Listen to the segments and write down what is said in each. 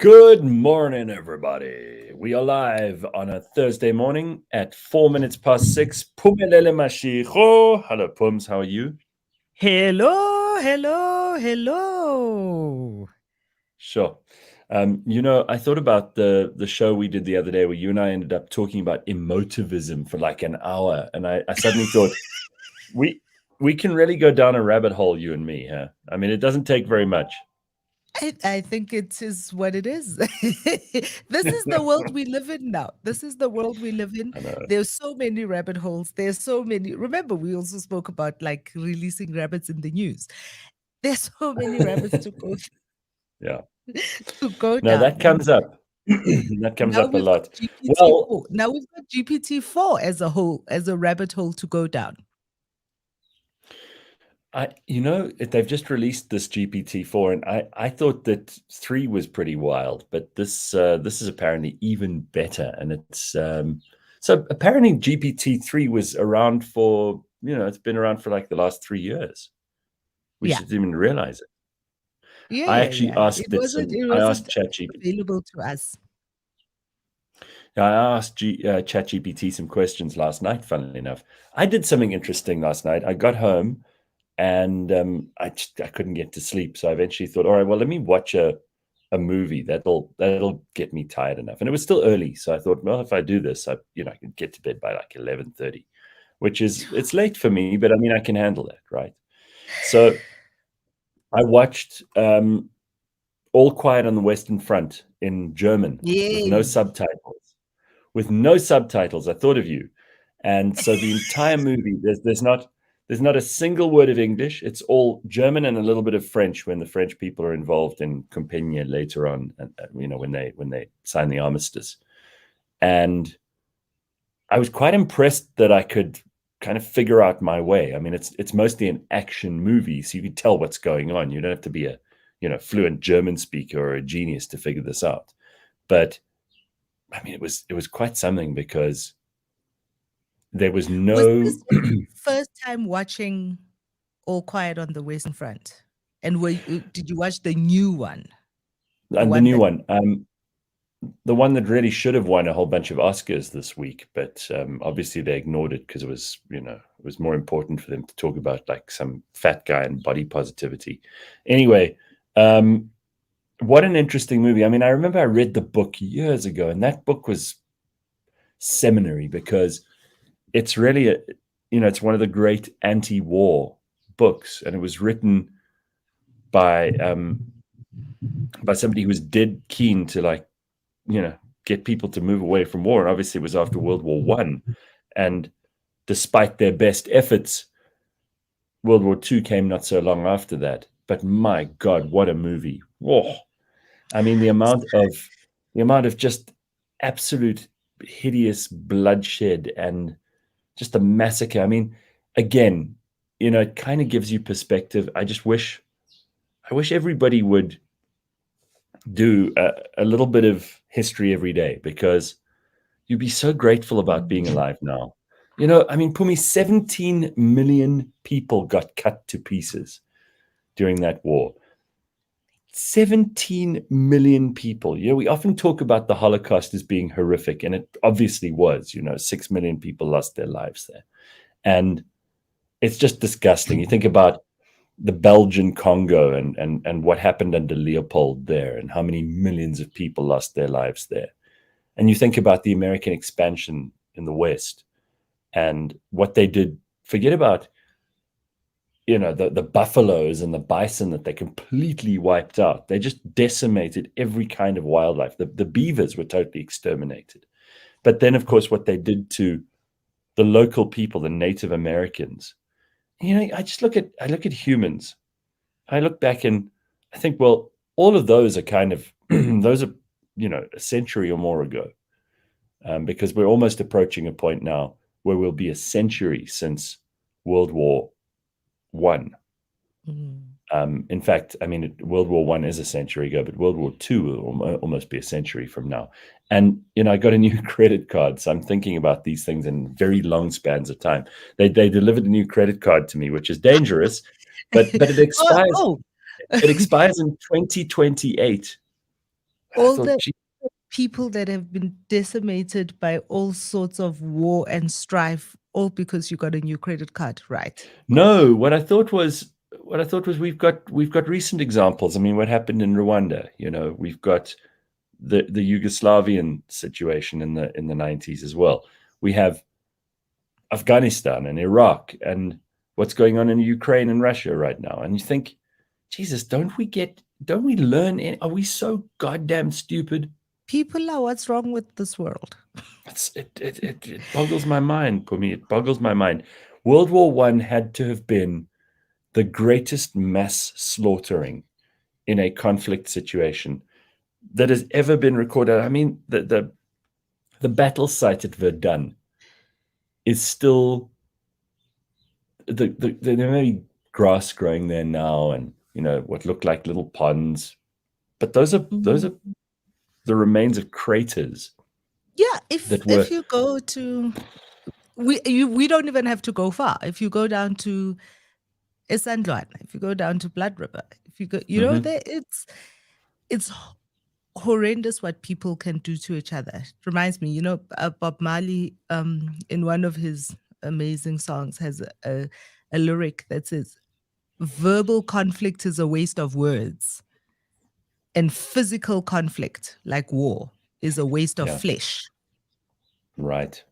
Good morning, everybody. We are live on a Thursday morning at 4 minutes past 6. Pumelele Mashicho. Hello, Pums. How are you? Hello, hello, hello. Sure. I thought about the show we did the other day where you and I ended up talking about emotivism for like an hour, and I suddenly thought we we can really go down a rabbit hole, you and me. Huh? I mean, it doesn't take very much. I think it is what it is. This is the world we live in now. This is the world we live in. I know. There's so many rabbit holes. There's so many. Remember, we also spoke about like releasing rabbits in the news. There's so many rabbits to go Yeah. to go No, down. that comes up. That comes Now up a we've got lot. Well, GPT-4. Now we've got GPT-4 as a whole, as a rabbit hole to go down. they've just released this GPT-4, and I thought that 3 was pretty wild, but this is apparently even better, and it's so apparently GPT-3 was around for it's been around for like the last 3 years. We Yeah. just didn't even realize it. Yeah, I yeah, actually yeah. It asked it wasn't some. it I wasn't asked ChatGPT. available to us. I asked ChatGPT some questions last night. Funnily enough, I did something interesting last night. I got home and I couldn't get to sleep. So I eventually thought, all right, well, let me watch a movie that'll get me tired enough. And it was still early, so I thought, well, if I do this, I can get to bed by like 11:30, which is it's late for me, but I mean I can handle that, right? So I watched All Quiet on the Western Front in German with no Yay. subtitles. With no subtitles, I thought of you. And so the entire movie, there's not a single word of English. It's all German and a little bit of French when the French people are involved in Compiègne later on, when they sign the armistice. And I was quite impressed that I could kind of figure out my way. I mean, it's mostly an action movie, so you can tell what's going on. You don't have to be a fluent German speaker or a genius to figure this out. But I mean, it was quite something because there was Was no this your first time watching All Quiet on the Western Front? And did you watch the new one? The and the one new that one, the one that really should have won a whole bunch of Oscars this week, but obviously they ignored it because it was more important for them to talk about like some fat guy and body positivity. Anyway, what an interesting movie. I mean, I remember I read the book years ago, and that book was seminary because it's really it's one of the great anti-war books, and it was written by somebody who was dead keen to get people to move away from war. And obviously it was after World War One, and despite their best efforts, World War Two came not so long after that. But my God, what a movie! Whoa. I mean, the amount of just absolute hideous bloodshed and just a massacre. I mean, again, it kind of gives you perspective. I wish everybody would do a little bit of history every day, because you'd be so grateful about being alive now. I mean, Pumi, 17 million people got cut to pieces during that war. 17 million people. We often talk about the Holocaust as being horrific, and it obviously was. 6 million people lost their lives there. And it's just disgusting. You think about the Belgian Congo and what happened under Leopold there, and how many millions of people lost their lives there. And you think about the American expansion in the West and what they did. Forget about the buffaloes and the bison that they completely wiped out. They just decimated every kind of wildlife. The beavers were totally exterminated. But then, of course, what they did to the local people, the Native Americans. I look at humans. I look back and I think, well, all of those are kind of those are a century or more ago, because we're almost approaching a point now where we'll be a century since World War One. Mm. In fact, I mean, World War One is a century ago, but World War Two will almost be a century from now. And I got a new credit card, so I'm thinking about these things in very long spans of time. They delivered a new credit card to me, which is dangerous, but it Oh, expires. oh. It expires in 2028. And I All thought, the gee, people that have been decimated by all sorts of war and strife, all because you got a new credit card, right? no. What I thought was we've got recent examples. I mean, what happened in Rwanda? We've got the Yugoslavian situation in the 90s as well. We have Afghanistan and Iraq and what's going on in Ukraine and Russia right now. And you think, Jesus, don't we learn? Are we so goddamn stupid? People are what's wrong with this world. It boggles my mind, Pumi. It boggles my mind. World War One had to have been the greatest mass slaughtering in a conflict situation that has ever been recorded. I mean, the battle site at Verdun is still there may be grass growing there now, and what look like little ponds, but those are the remains of craters Yeah, that were. if you go to we don't even have to go far. If you go down to Isandlwana, if you go down to Blood River, if you go, Mhm. there it's horrendous what people can do to each other. It reminds me, Bob Marley, in one of his amazing songs, has a lyric that says, "Verbal conflict is a waste of words, and physical conflict, like war, is a waste of Yeah, flesh." right,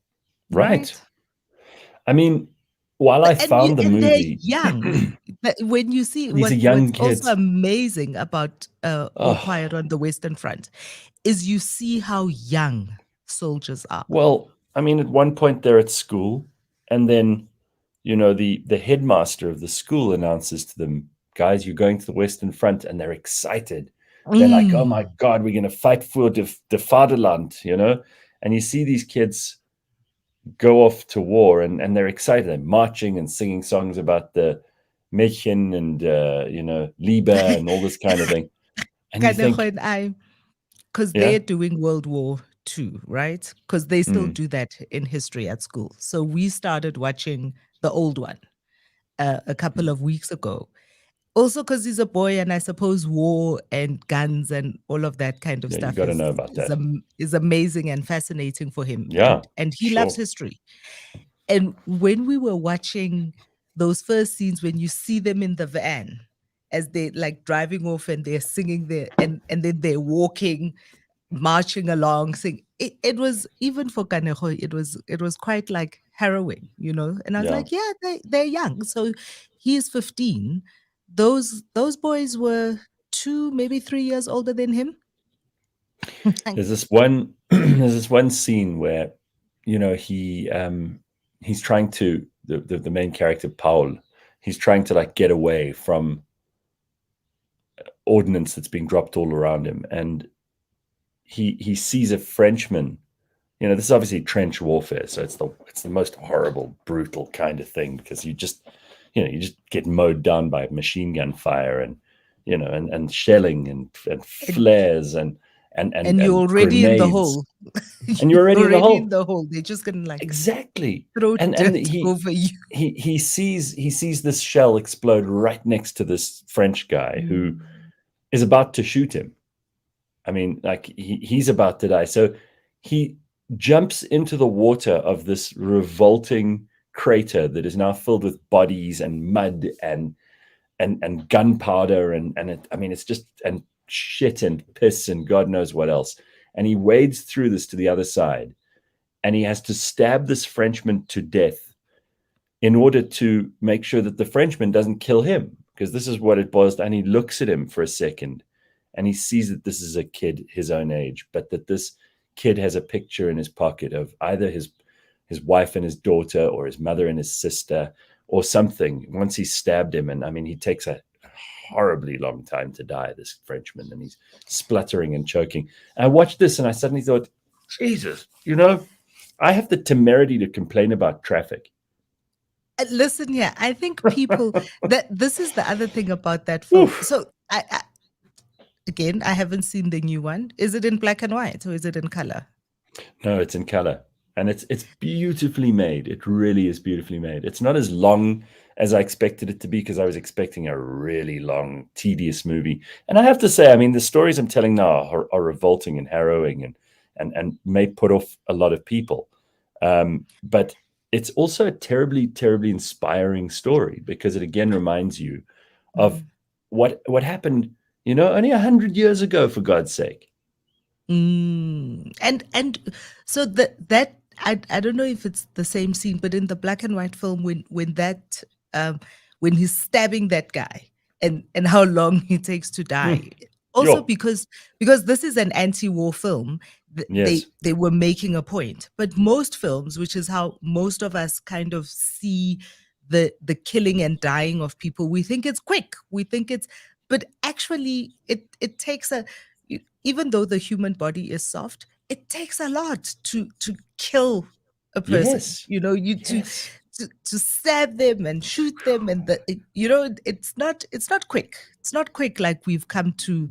right. Right? I mean, while I found the And they're movie, young. But when you see these are young what's also kids. amazing about All Oh, Quiet on the Western Front is you see how young soldiers are. well, I mean, at one point they're at school, and then the headmaster of the school announces to them, "Guys, you're going to the Western Front," and they're excited. They're like, "Oh my Mm. God, we're going to fight for the fatherland." And you see these kids go off to war, and they're excited. They're marching and singing songs about the Mädchen and Liebe and all this kind of thing. And you think, Because they're yeah, doing World War II, right? Because they still mm, do that in history at school. So we started watching the old one a couple of weeks ago. Also, because he's a boy, and I suppose war and guns and all of that kind of yeah, you stuff got to know about that. is amazing and fascinating for him, Yeah, and he loves sure. history. And when we were watching those first scenes, when you see them in the van as they like driving off and they're singing there, and then they're walking, marching along, sing. It was, even for Kaneho, it was quite like harrowing, And I was Yeah. like, yeah, they're young. So he's 15. Those boys were 2, maybe 3 years older than him. Like, There's this one there's this one scene where he's trying to the main character Paul, he's trying to like get away from ordnance that's being dropped all around him, and he sees a Frenchman. This is obviously trench warfare, so it's the most horrible, brutal kind of thing, because you just get mowed down by machine gun fire, and and shelling, and and, flares, and and you're already in the grenades, hole. and you're You're already in the already in hole. the hole. They're just gonna like Exactly. throw And dirt he over you. he sees this shell explode right next to this French guy who Mm. is about to shoot him. I mean, like he's about to die. So he jumps into the water of this revolting crater that is now filled with bodies and mud and gunpowder, I mean, it's just, and shit and piss and God knows what else. And he wades through this to the other side, and he has to stab this Frenchman to death in order to make sure that the Frenchman doesn't kill him, because this is what it boils down. And he looks at him for a second, and he sees that this is a kid his own age, but that this kid has a picture in his pocket of either his wife and his daughter, or his mother and his sister, or something. Once he stabbed him, and I mean, he takes a horribly long time to die, this Frenchman, and he's spluttering and choking. And I watched this, and I suddenly thought, Jesus, I have the temerity to complain about traffic. Listen here, I think people that this is the other thing about that film. Oof. So again, I haven't seen the new one. Is it in black and white or is it in color? No, it's in color, and it's beautifully made. It really is beautifully made. It's not as long as I expected it to be, because I was expecting a really long, tedious movie. And I have to say, I mean, the stories I'm telling now are revolting and harrowing and may put off a lot of people. But it's also a terribly, terribly inspiring story, because it again reminds you of what happened, only 100 years ago, for God's sake. And so that I don't know if it's the same scene, but in the black and white film, when that when he's stabbing that guy and how long he takes to die. Also, Yo. because this is an anti-war film, Yes. they were making a point. But most films, which is how most of us kind of see the killing and dying of people, we think it's quick. We think it's, but actually it takes even though the human body is soft, it takes a lot to kill a person. Yes. Yes. To stab them and shoot them, and it's not quick. It's not quick like we've come to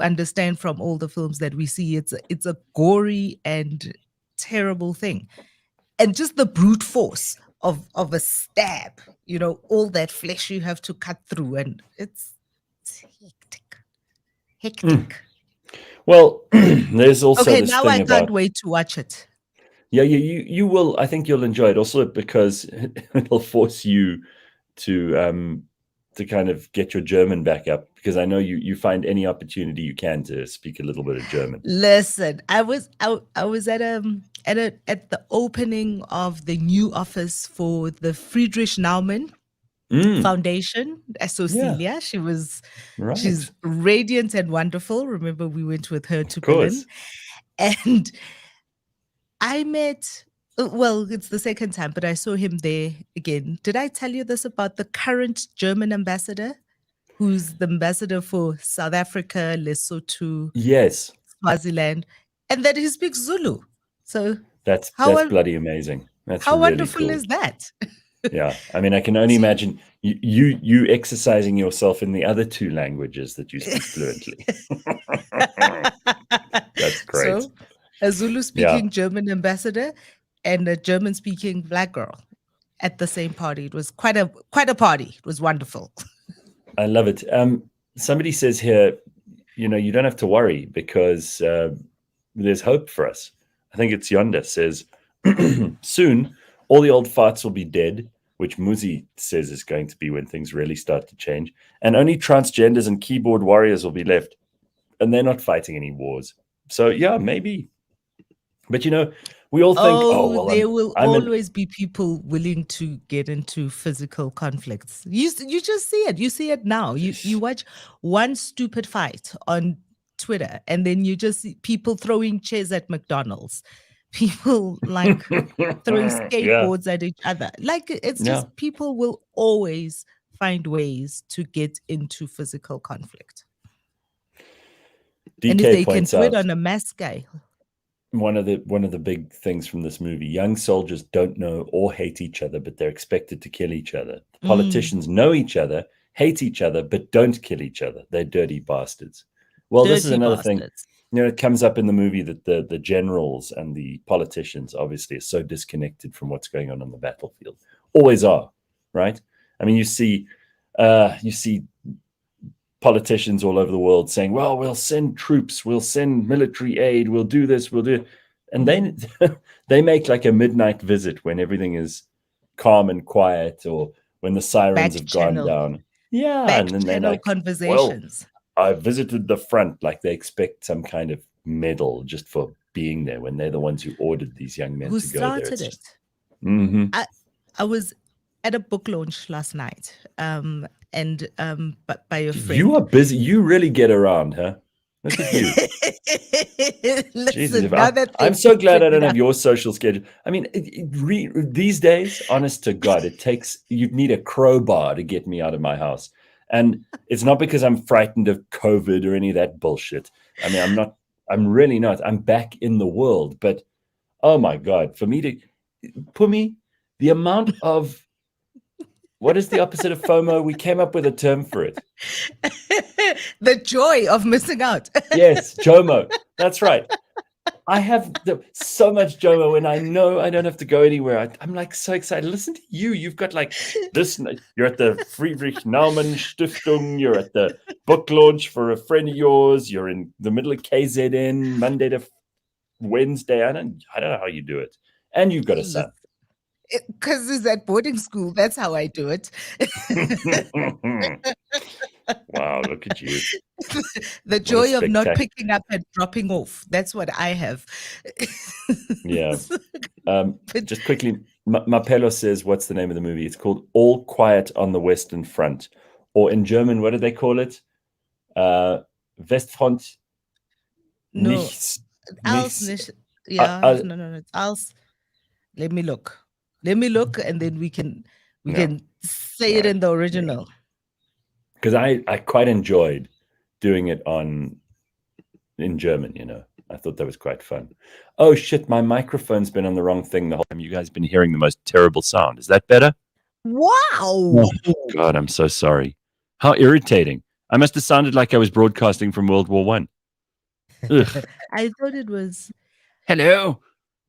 understand from all the films that we see. It's a gory and terrible thing, and just the brute force of a stab. All that flesh you have to cut through, and it's hectic. Well, there's also okay. this Now thing I about. Can't wait to watch it. Yeah, you will. I think you'll enjoy it also, because it'll force you to kind of get your German back up, because I know you find any opportunity you can to speak a little bit of German. Listen, I was at the opening of the new office for the Friedrich Naumann Foundation. Cecilia, she's radiant and wonderful. Remember, we went with her to Berlin, and I met. Well, it's the second time, but I saw him there again. Did I tell you this about the current German ambassador, who's the ambassador for South Africa, Lesotho, yes, Swaziland, and that he speaks Zulu? So that's bloody amazing. That's how really wonderful cool. Is that? Yeah, I mean, I can only imagine you exercising yourself in the other two languages that you speak fluently. That's great. So, a Zulu-speaking German ambassador and a German-speaking black girl at the same party. It was quite a party. It was wonderful. I love it. Somebody says here, you don't have to worry, because there's hope for us. I think it's Yonda says, soon all the old farts will be dead, which Muzi says is going to be when things really start to change, and only transgenders and keyboard warriors will be left, and they're not fighting any wars. So yeah, maybe. But we all think, there will always be people willing to get into physical conflicts. You just see it. You see it now. You watch one stupid fight on Twitter, and then you just see people throwing chairs at McDonald's, people like throwing skateboards at each other. Like, it's just people will always find ways to get into physical conflict. DK, and if they can do it on a mass scale. One of the big things from this movie: young soldiers don't know or hate each other, but they're expected to kill each other. Politicians know each other, hate each other, but don't kill each other. They're dirty bastards. Well, this is another thing. It comes up in the movie that the generals and the politicians obviously are so disconnected from what's going on the battlefield. Always are, right? I mean, you see politicians all over the world saying, well, we'll send troops, we'll send military aid, we'll do this, we'll do it. And then they make like a midnight visit when everything is calm and quiet, or when the sirens have gone down. Yeah. And then they're like, conversations. Well, I visited the front. Like, they expect some kind of medal just for being there, when they're the ones who ordered these young men to go there. Who started it? I was at a book launch last night, and but by a friend. You are busy. You really get around, huh? Look at you. Listen, Jesus, I'm so glad I don't have your social schedule. I mean, these days, honest to God, you'd need a crowbar to get me out of my house. And it's not because I'm frightened of COVID or any of that bullshit. I mean, I'm really not. I'm back in the world. But, oh my God, for me to, Phumi, the amount of, what is the opposite of FOMO? We came up with a term for it. The joy of missing out. Yes, JOMO. That's right. I have so much JOMO when I know I don't have to go anywhere. I'm like so excited. Listen to you. You've got like this. You're at the Friedrich Naumann Stiftung. You're at the book launch for a friend of yours. You're in the middle of KZN Monday to Wednesday. I don't know how you do it. And you've got a son. Because it's at boarding school. That's how I do it. Wow, look at you. The joy of not picking up and dropping off. That's what I have. Yeah. Just quickly, Mapelo says, what's the name of the movie? It's called All Quiet on the Western Front. Or in German, what do they call it? Westfront. No. Nichts. Yeah. No. It's als. Let me look. And then we can say it in the original. Because I quite enjoyed doing it in German, you know. I thought that was quite fun. Oh shit, my microphone's been on the wrong thing the whole time. You guys have been hearing the most terrible sound. Is that better? Wow. Oh, God, I'm so sorry. How irritating. I must have sounded like I was broadcasting from World War I. I thought it was Hello,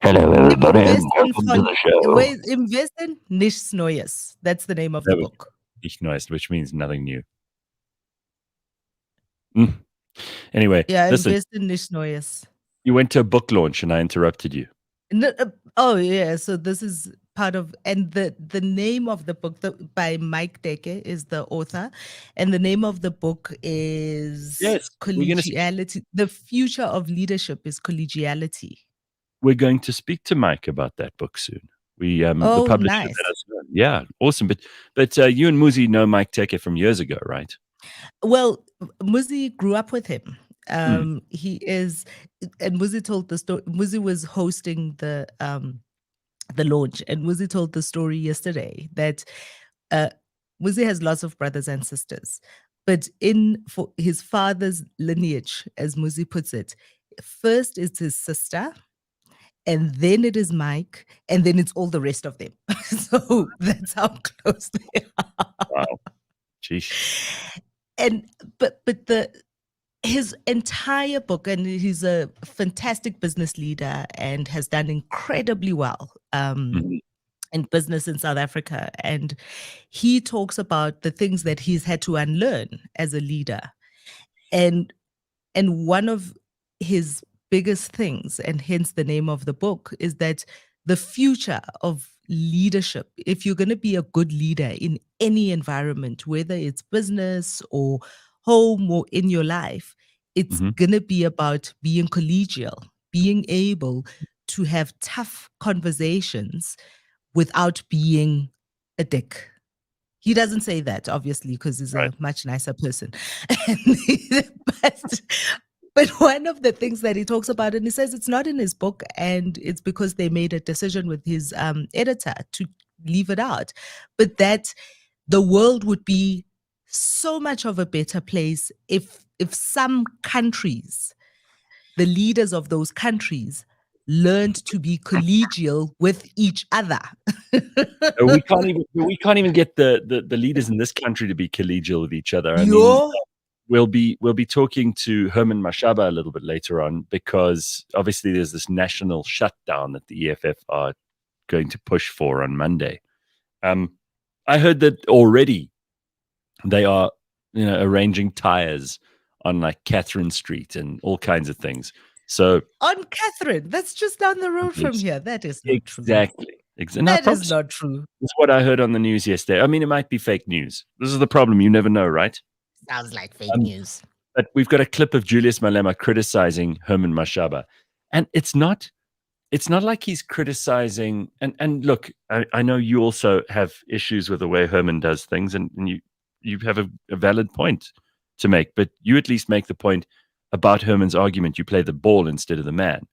everybody, and welcome to the show. Im Westen nichts Neues. That's the name of the book. Nichts Neues, which means nothing new. Anyway, yeah, listen, Im Westen nichts Neues. You went to a book launch and I interrupted you. No, oh yeah, so this is part of, and the name of the book by Mike Deke is the author, and the name of the book is Collegiality. The future of leadership is collegiality. We're going to speak to Mike about that book soon. The publisher nice. Yeah, awesome. But you and Muzi know Mike Deke from years ago, right? Well, Muzi grew up with him. He is, and Muzi told the story. Muzi was hosting the launch, and Muzi told the story yesterday that Muzi has lots of brothers and sisters, but for his father's lineage, as Muzi puts it, first is his sister, and then it is Mike, and then it's all the rest of them. So that's how close they are. Wow, jeez. And but his entire book, and he's a fantastic business leader and has done incredibly well in business in South Africa. And he talks about the things that he's had to unlearn as a leader. And one of his biggest things, and hence the name of the book, is that the future of leadership, if you're going to be a good leader in any environment, whether it's business or home or in your life, it's going to be about being collegial, being able to have tough conversations without being a dick. He doesn't say that, obviously, because he's a much nicer person. But one of the things that he talks about, and he says it's not in his book, and it's because they made a decision with his editor to leave it out, but that the world would be so much of a better place if some countries, the leaders of those countries, learned to be collegial with each other. we can't even get the leaders in this country to be collegial with each other. I mean, we'll be talking to Herman Mashaba a little bit later on, because obviously there's this national shutdown that the EFF are going to push for on Monday. I heard that already they are, arranging tires on like Catherine Street and all kinds of things. So on Catherine, that's just down the road from here. That is not true. Exactly. That is not true. That's what I heard on the news yesterday. I mean, it might be fake news. This is the problem. You never know, right? Sounds like fake news. But we've got a clip of Julius Malema criticizing Herman Mashaba. And it's not like he's criticizing. And look, I know you also have issues with the way Herman does things, and you have a valid point to make. But you at least make the point about Herman's argument. You play the ball instead of the man.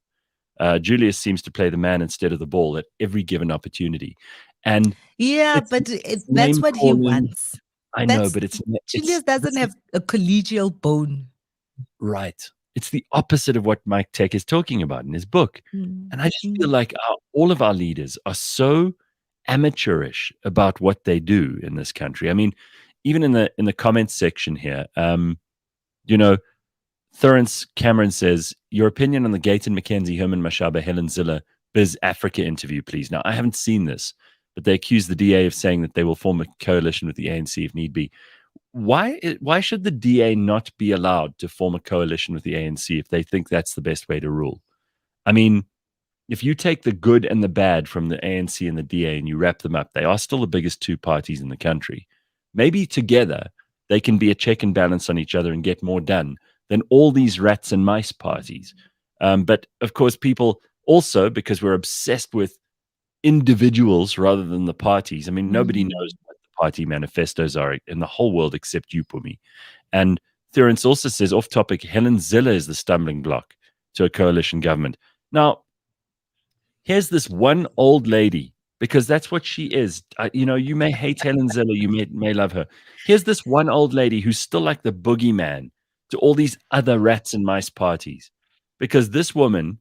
Julius seems to play the man instead of the ball at every given opportunity. And yeah, but that's what he wants. I know, but Julius doesn't have a collegial bone. Right. It's the opposite of what Mike Deke is talking about in his book. And I just feel like all of our leaders are so amateurish about what they do in this country. I mean, even in the comments section here, Thurence Cameron says, your opinion on the Gaten McKenzie, Herman Mashaba, Helen Zille, Biz Africa interview, please. Now, I haven't seen this, but they accuse the DA of saying that they will form a coalition with the ANC if need be. Why should the DA not be allowed to form a coalition with the ANC if they think that's the best way to rule? I mean, if you take the good and the bad from the ANC and the DA and you wrap them up, they are still the biggest two parties in the country. Maybe together they can be a check and balance on each other and get more done than all these rats and mice parties. But of course, people also, because we're obsessed with individuals rather than the parties. I mean, nobody knows what the party manifestos are in the whole world except you, Phumi. And Thurence also says, off topic, Helen Zille is the stumbling block to a coalition government. Now, here's this one old lady, because that's what she is. You may hate Helen Zille, you may love her. Here's this one old lady who's still like the boogeyman to all these other rats and mice parties, because this woman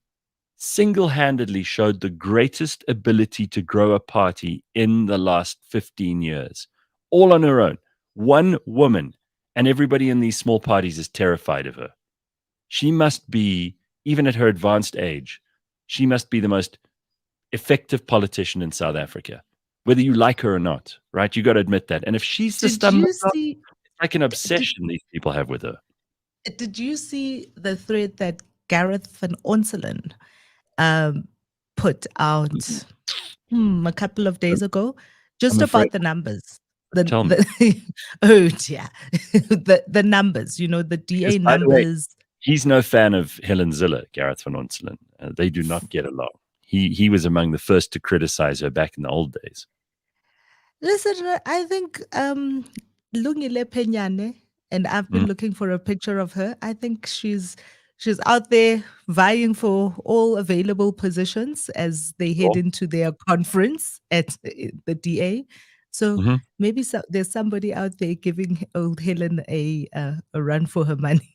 single-handedly showed the greatest ability to grow a party in the last 15 years, all on her own. One woman, and everybody in these small parties is terrified of her. She must be, even at her advanced age, she must be the most effective politician in South Africa, whether you like her or not, right? You got to admit that. And if she's the stumbling block, it's like an obsession these people have with her. Did you see the thread that Gareth van Onselen put out a couple of days ago, just about the numbers? Tell me. Oh dear, the numbers. The DA numbers. He's no fan of Helen Zille, Gareth van Onselen. They do not get along. He was among the first to criticize her back in the old days. Listen, I think Lungile Penyane, and I've been looking for a picture of her. I think she's out there vying for all available positions as they head into their conference at the DA. So maybe there's somebody out there giving old Helen a run for her money.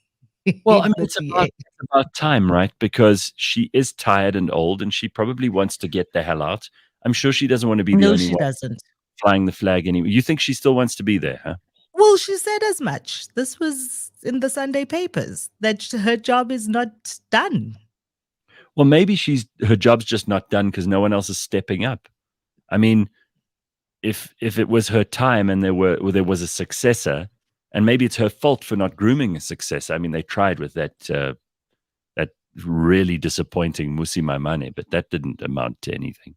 Well, I mean, it's about time, right? Because she is tired and old, and she probably wants to get the hell out. I'm sure she doesn't want to be the only one flying the flag anyway. You think she still wants to be there, huh? Well, she said as much. This was in the Sunday papers, that her job is not done. Well, maybe her job's just not done because no one else is stepping up. I mean, if it was her time and there was a successor, and maybe it's her fault for not grooming a successor. I mean, they tried with that really disappointing Musi Maimane, but that didn't amount to anything.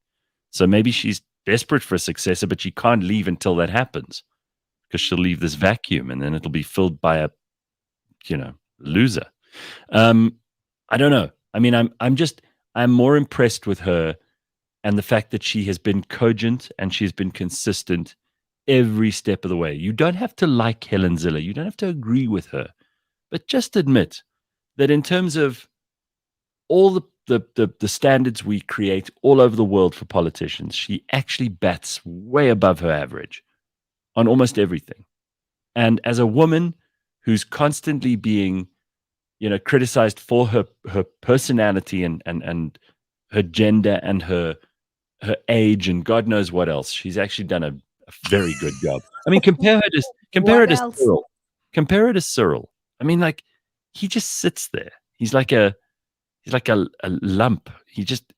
So maybe she's desperate for a successor, but she can't leave until that happens, because she'll leave this vacuum and then it'll be filled by a loser. I don't know. I mean, I'm more impressed with her and the fact that she has been cogent and she's been consistent every step of the way. You don't have to like Helen Zille. You don't have to agree with her, but just admit that in terms of all the standards we create all over the world for politicians, she actually bats way above her average on almost everything. And as a woman who's constantly being, criticized for her personality and her gender and her age and God knows what else, she's actually done a very good job. I mean, compare her to Cyril. Compare her to Cyril. I mean, like, he just sits there. He's like a lump. He just,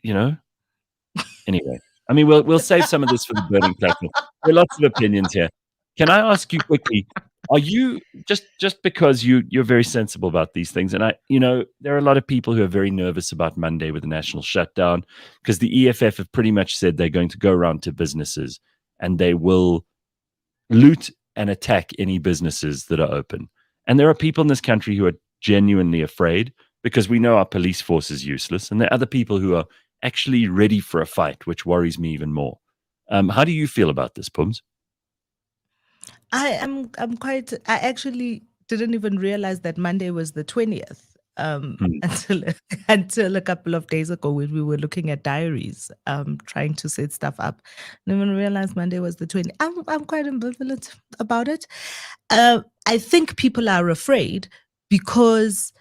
Anyway, I mean, we'll save some of this for the burning platform. There are lots of opinions here. Can I ask you quickly? Are you just because you're very sensible about these things, and there are a lot of people who are very nervous about Monday with the national shutdown, because the EFF have pretty much said they're going to go around to businesses and they will loot and attack any businesses that are open. And there are people in this country who are genuinely afraid, because we know our police force is useless, and there are other people who are actually ready for a fight, which worries me even more. How do you feel about this, Pums? I actually didn't even realize that Monday was the 20th until a couple of days ago, when we were looking at diaries, trying to set stuff up. I didn't even realize Monday was the 20th. I'm quite ambivalent about it. I think people are afraid because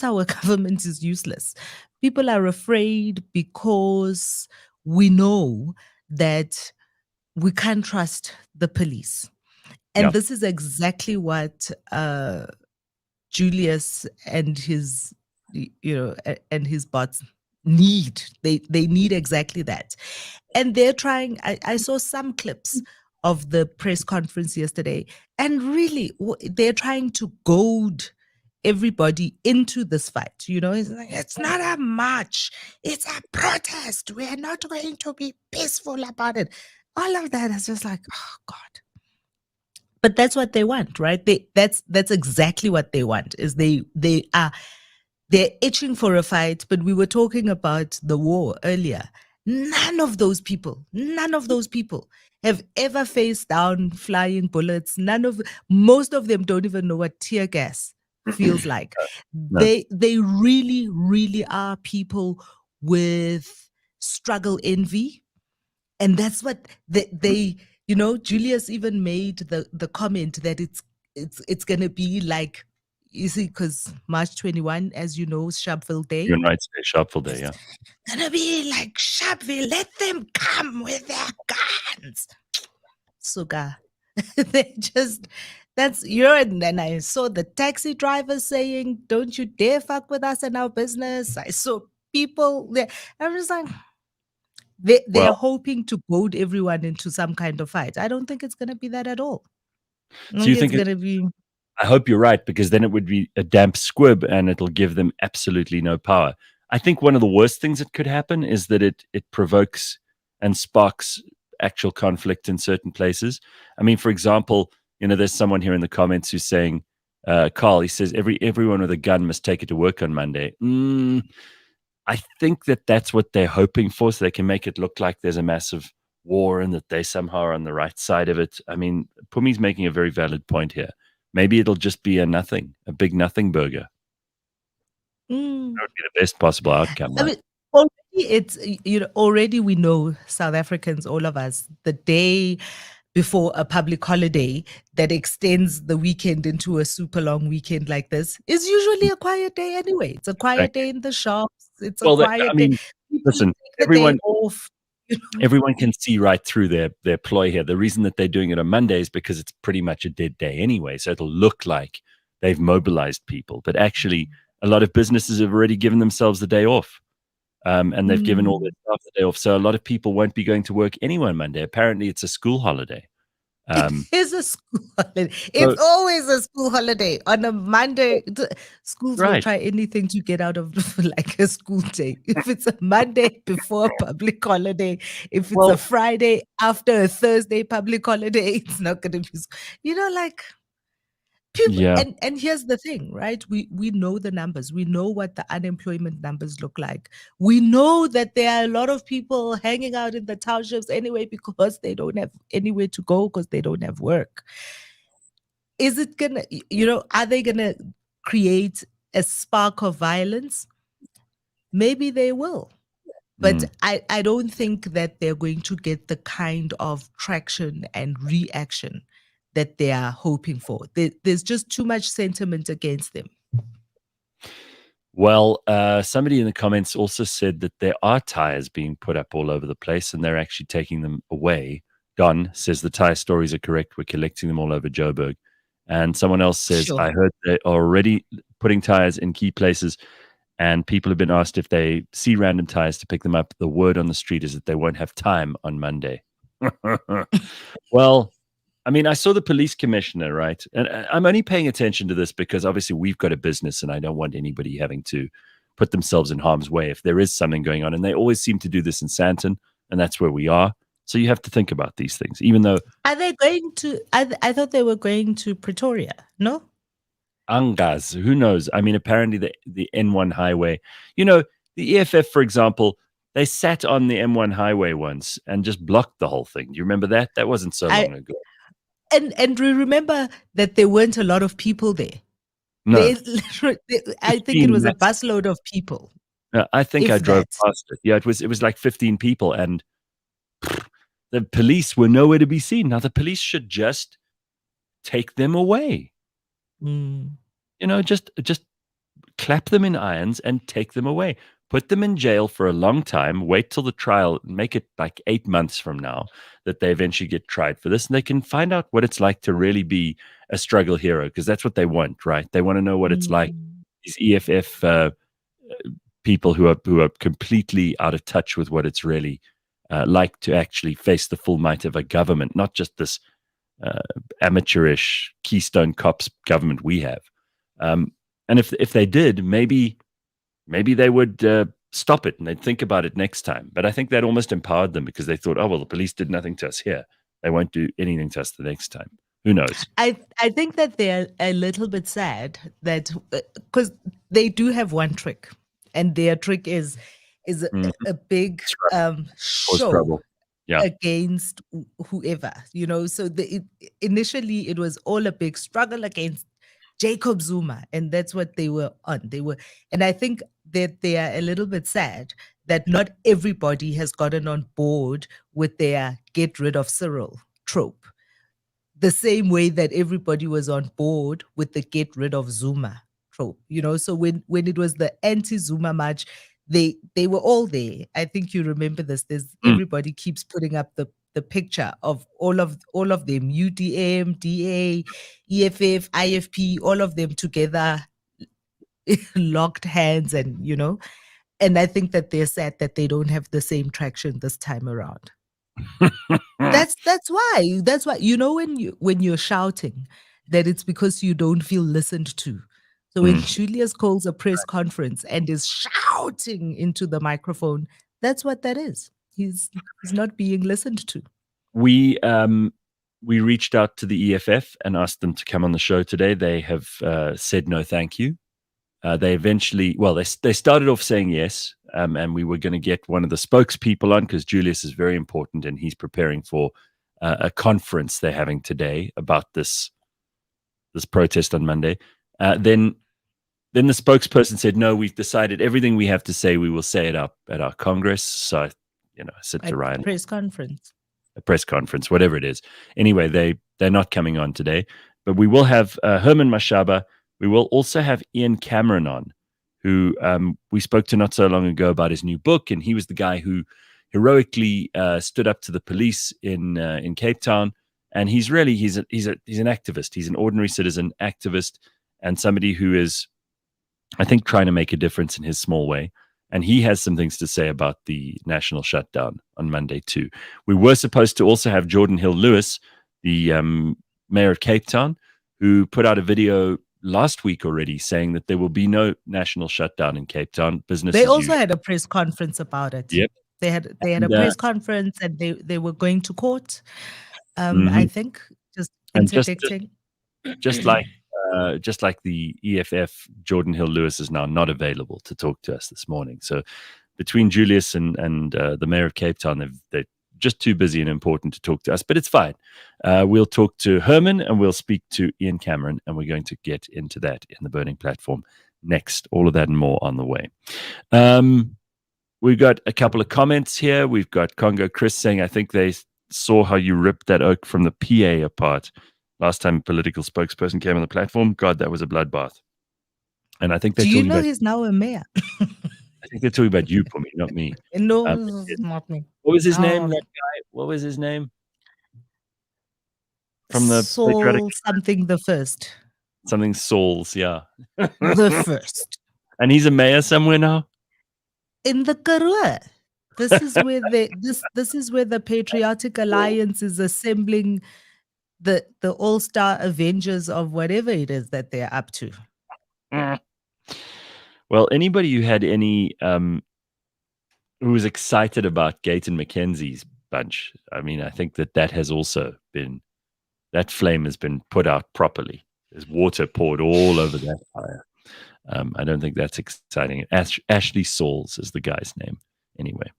our government is useless. People are afraid because we know that we can't trust the police. And this is exactly what Julius and his, and his bots need. They need exactly that. And they're trying. I saw some clips of the press conference yesterday, and really they're trying to goad everybody into this fight. It's like, it's not a march, it's a protest. We are not going to be peaceful about it. All of that is just like, oh God. But that's what they want, right? That's exactly what they want. Is they're itching for a fight. But we were talking about the war earlier. None of those people have ever faced down flying bullets. Most of them don't even know what tear gas feels like. No. They really, really are people with struggle envy. And that's what they Julius even made the comment that it's gonna be like, you see, because March 21, as you know, is Sharpeville Day. Human Rights Day, Sharpeville Day, yeah. Gonna be like Sharpeville. Let them come with their guns. Suga. They just, and then I saw the taxi driver saying, "Don't you dare fuck with us and our business." I saw people there. I was like, they're hoping to goad everyone into some kind of fight. I don't think it's going to be that at all. So you think it's going to be? I hope you're right, because then it would be a damp squib and it'll give them absolutely no power. I think one of the worst things that could happen is that it provokes and sparks actual conflict in certain places. I mean, for example, there's someone here in the comments who's saying, Carl, he says, everyone with a gun must take it to work on Monday. I think that's what they're hoping for, so they can make it look like there's a massive war and that they somehow are on the right side of it. I mean, Pumi's making a very valid point here. Maybe it'll just be a big nothing burger. That would be the best possible outcome. Right? I mean, already we know, South Africans, all of us, the day before a public holiday that extends the weekend into a super long weekend like this is usually a quiet day anyway. It's a quiet day in the shops. It's a quiet day. Listen, everyone off. Everyone can see right through their ploy here. The reason that they're doing it on Monday is because it's pretty much a dead day anyway. So it'll look like they've mobilized people. But actually, a lot of businesses have already given themselves the day off. And they've given all their staff the day off. So a lot of people won't be going to work anyway on Monday. Apparently, it's a school holiday. It is a school holiday. It's always a school holiday. On a Monday, schools will try anything to get out of like a school day. If it's a Monday before a public holiday, if it's a Friday after a Thursday public holiday, it's not going to be, like... People, and here's the thing, right? We know the numbers. We know what the unemployment numbers look like. We know that there are a lot of people hanging out in the townships anyway because they don't have anywhere to go because they don't have work. Is it gonna, are they gonna create a spark of violence? Maybe they will. But I don't think that they're going to get the kind of traction and reaction that they are hoping for. There's just too much sentiment against them. Well, somebody in the comments also said that there are tires being put up all over the place and they're actually taking them away. Don says the tire stories are correct. We're collecting them all over Joburg. And someone else says, I heard they're already putting tires in key places and people have been asked if they see random tires to pick them up. The word on the street is that they won't have time on Monday. Well, I mean, I saw the police commissioner, right? And I'm only paying attention to this because obviously we've got a business and I don't want anybody having to put themselves in harm's way if there is something going on. And they always seem to do this in Sandton, and that's where we are. So you have to think about these things, even though... Are they going to... I thought they were going to Pretoria, no? Angas, who knows? I mean, apparently the N1 highway... the EFF, for example... They sat on the M1 highway once and just blocked the whole thing. Do you remember that? That wasn't so long ago. And remember that there weren't a lot of people there. No. I think it was a busload of people. I think I drove past it. Yeah, it was like 15 people and the police were nowhere to be seen. Now, the police should just take them away. Just clap them in irons and take them away. put them in jail for a long time, wait till the trial, make it like 8 months from now that they eventually get tried for this, and they can find out what it's like to really be a struggle hero, because that's what they want, right? They want to know what it's like. These EFF people who are completely out of touch with what it's really like to actually face the full might of a government, not just this amateurish Keystone Cops government we have. And if they did, maybe they would stop it and they'd think about it next time. But I think that almost empowered them, because they thought, oh, well, the police did nothing to us here. They won't do anything to us the next time. Who knows? I think that they're a little bit sad that because they do have one trick, and their trick is a big show against whoever, So initially it was all a big struggle against Jacob Zuma, and that's what they were on. And I think that they are a little bit sad that not everybody has gotten on board with their get rid of Cyril trope, the same way that everybody was on board with the get rid of Zuma trope. So when it was the anti-Zuma march, they were all there. I think you remember this. Everybody keeps putting up the picture of all of them, UDM, DA, EFF, IFP, all of them together, locked hands, and and I think that they're sad that they don't have the same traction this time around. That's why when you're shouting, that it's because you don't feel listened to. So when Julius calls a press conference and is shouting into the microphone, that's what that is. He's not being listened to. We reached out to the EFF and asked them to come on the show today. They have said no, thank you. They eventually, they started off saying yes, and we were going to get one of the spokespeople on, because Julius is very important and he's preparing for a conference they're having today about this protest on Monday. Then the spokesperson said, no, we've decided everything we have to say, we will say it up at our Congress. So I said to Ryan, a press conference, whatever it is. Anyway, they're not coming on today, but we will have Herman Mashaba. We will also have Ian Cameron on, who we spoke to not so long ago about his new book, and he was the guy who heroically stood up to the police in Cape Town. And he's an activist. He's an ordinary citizen activist, and somebody who is, I think, trying to make a difference in his small way. And he has some things to say about the national shutdown on Monday too. We were supposed to also have Jordan Hill-Lewis, the mayor of Cape Town, who put out a video last week already saying that there will be no national shutdown in Cape Town. They also had a press conference about it. Yep. They had a press conference, and they were going to court. I think just interdicting. Just like the EFF, Jordan Hill-Lewis is now not available to talk to us this morning. So between Julius and the mayor of Cape Town, they're just too busy and important to talk to us, but it's fine. We'll talk to Herman and we'll speak to Ian Cameron, and we're going to get into that in the Burning Platform next. All of that and more on the way. We've got a couple of comments here. We've got Congo Chris saying, I think they saw how you ripped that oak from the PA apart last time a political spokesperson came on the platform. God, that was a bloodbath. And I think they're talking about, he's now a mayor? I think they're talking about you, Phumi, not me. No, not me. What was his name? That guy. What was his name? From the Saul something the first. Something Saul's, yeah. The first. And he's a mayor somewhere now? In the Karoo. This is where this is where the Patriotic Alliance is assembling the all-star Avengers of whatever it is that they're up to. Well, anybody who had any who was excited about Gayton McKenzie's bunch, I mean, I think that has also been, that flame has been put out properly. There's water poured all over that fire. I don't think that's exciting. Ashley Sauls is the guy's name. Anyway,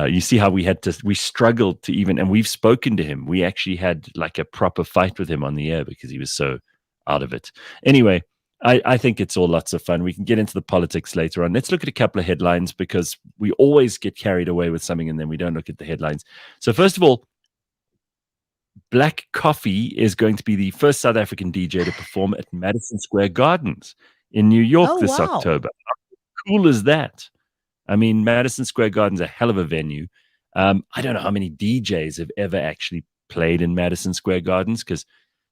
you see how we struggled to even, and we've spoken to him. We actually had like a proper fight with him on the air because he was so out of it. Anyway, I think it's all lots of fun. We can get into the politics later on. Let's look at a couple of headlines, because we always get carried away with something and then we don't look at the headlines. So first of all, Black Coffee is going to be the first South African DJ to perform at Madison Square Gardens in New York this October. How cool is that? I mean, Madison Square Garden's a hell of a venue. I don't know how many DJs have ever actually played in Madison Square Gardens, because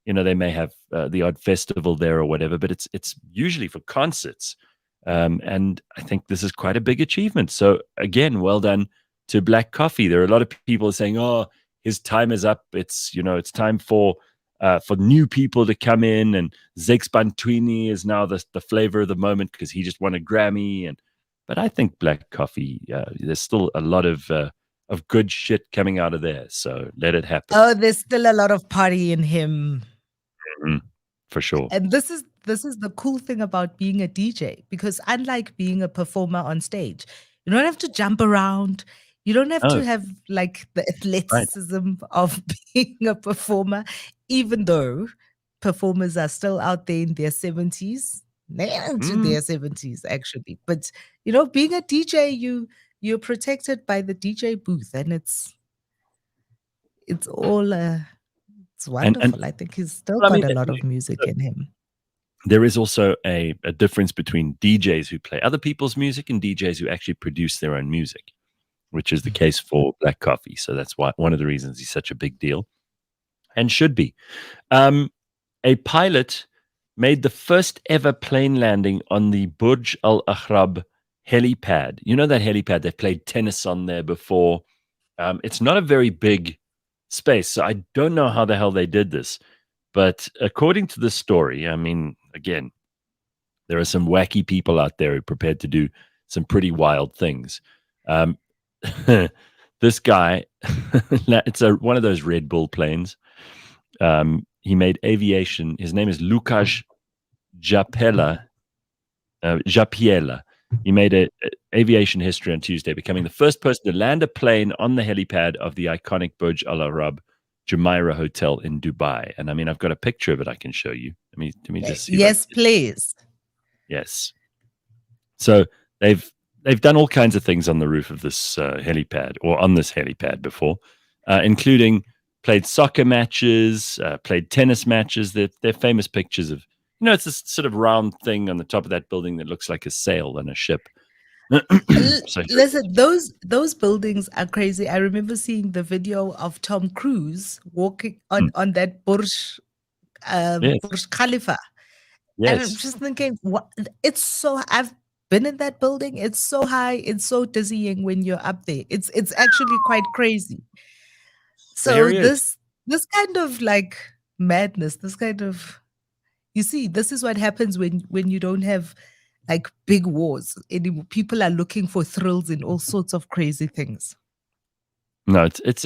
they may have the odd festival there or whatever, but it's usually for concerts. And I think this is quite a big achievement. So again, well done to Black Coffee. There are a lot of people saying, "Oh, his time is up. It's time for new people to come in." And Zex Bantwini is now the flavor of the moment because he just won a Grammy. But I think Black Coffee, there's still a lot of good shit coming out of there. So let it happen. Oh, there's still a lot of party in him. For sure. And this is the cool thing about being a DJ, because unlike being a performer on stage, you don't have to jump around. You don't have to have like the athleticism of being a performer, even though performers are still out there in their 70s, into their 70s actually. But being a DJ, you're protected by the DJ booth, and it's all it's wonderful. And I think he's still got a lot of music in him. There is also a difference between DJs who play other people's music and DJs who actually produce their own music, which is the case for Black Coffee. So that's one of the reasons he's such a big deal, and should be. A pilot made the first ever plane landing on the Burj Al Arab helipad. You know that helipad? They've played tennis on there before. It's not a very big space, so I don't know how the hell they did this. But according to the story, I mean, again, there are some wacky people out there who are prepared to do some pretty wild things. This guy, it's one of those Red Bull planes. He made aviation. His name is Lukasz Japiela. He made aviation history on Tuesday, becoming the first person to land a plane on the helipad of the iconic Burj Al Arab Jumeirah Hotel in Dubai. And I mean, I've got a picture of it I can show you. Let me just see. Yes, please. Yes. So they've done all kinds of things on the roof of this helipad, or on this helipad before, including played soccer matches, played tennis matches. They're famous pictures of, it's this sort of round thing on the top of that building that looks like a sail on a ship. Listen, those buildings are crazy. I remember seeing the video of Tom Cruise walking on that Burj Khalifa. Yes. And I'm just thinking, it's so, I've been in that building. It's so high. It's so dizzying when you're up there. It's actually quite crazy. So this kind of like madness, this kind of, you see, this is what happens when you don't have like big wars anymore. People are looking for thrills in all sorts of crazy things. No, it's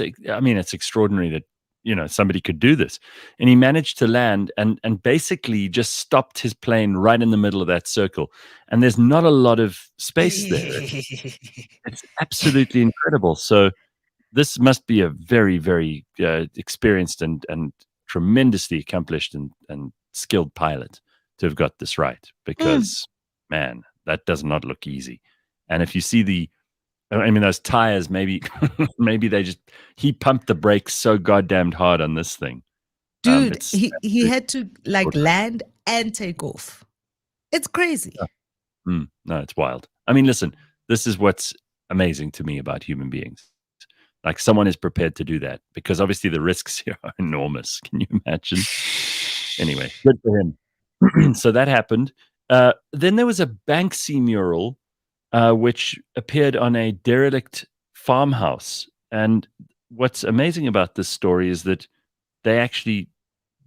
extraordinary that somebody could do this. And he managed to land and basically just stopped his plane right in the middle of that circle. And there's not a lot of space there. It's absolutely incredible. So this must be a very, very experienced and tremendously accomplished and skilled pilot to have got this right, because man, that does not look easy. And if you see those tires, maybe he pumped the brakes so goddamned hard on this thing. Dude, he had to like land and take off. It's crazy. No, it's wild. I mean, listen, this is what's amazing to me about human beings. Like, someone is prepared to do that, because obviously the risks here are enormous. Can you imagine? Anyway, good for him. So that happened. Then there was a Banksy mural, which appeared on a derelict farmhouse. And what's amazing about this story is that they actually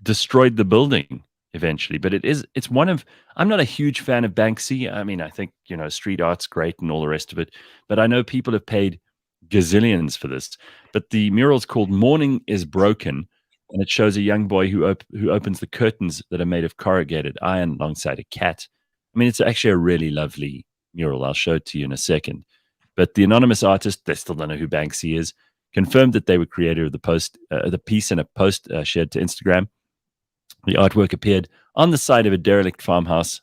destroyed the building eventually. But it's one of, I'm not a huge fan of Banksy. I mean, I think, street art's great and all the rest of it. But I know people have paid gazillions for this. But the mural's called Morning is Broken. And it shows a young boy who opens the curtains that are made of corrugated iron alongside a cat. I mean, it's actually a really lovely mural. I'll show it to you in a second. But the anonymous artist, they still don't know who Banksy is, confirmed that they were creator of the piece in a post shared to Instagram. The artwork appeared on the side of a derelict farmhouse.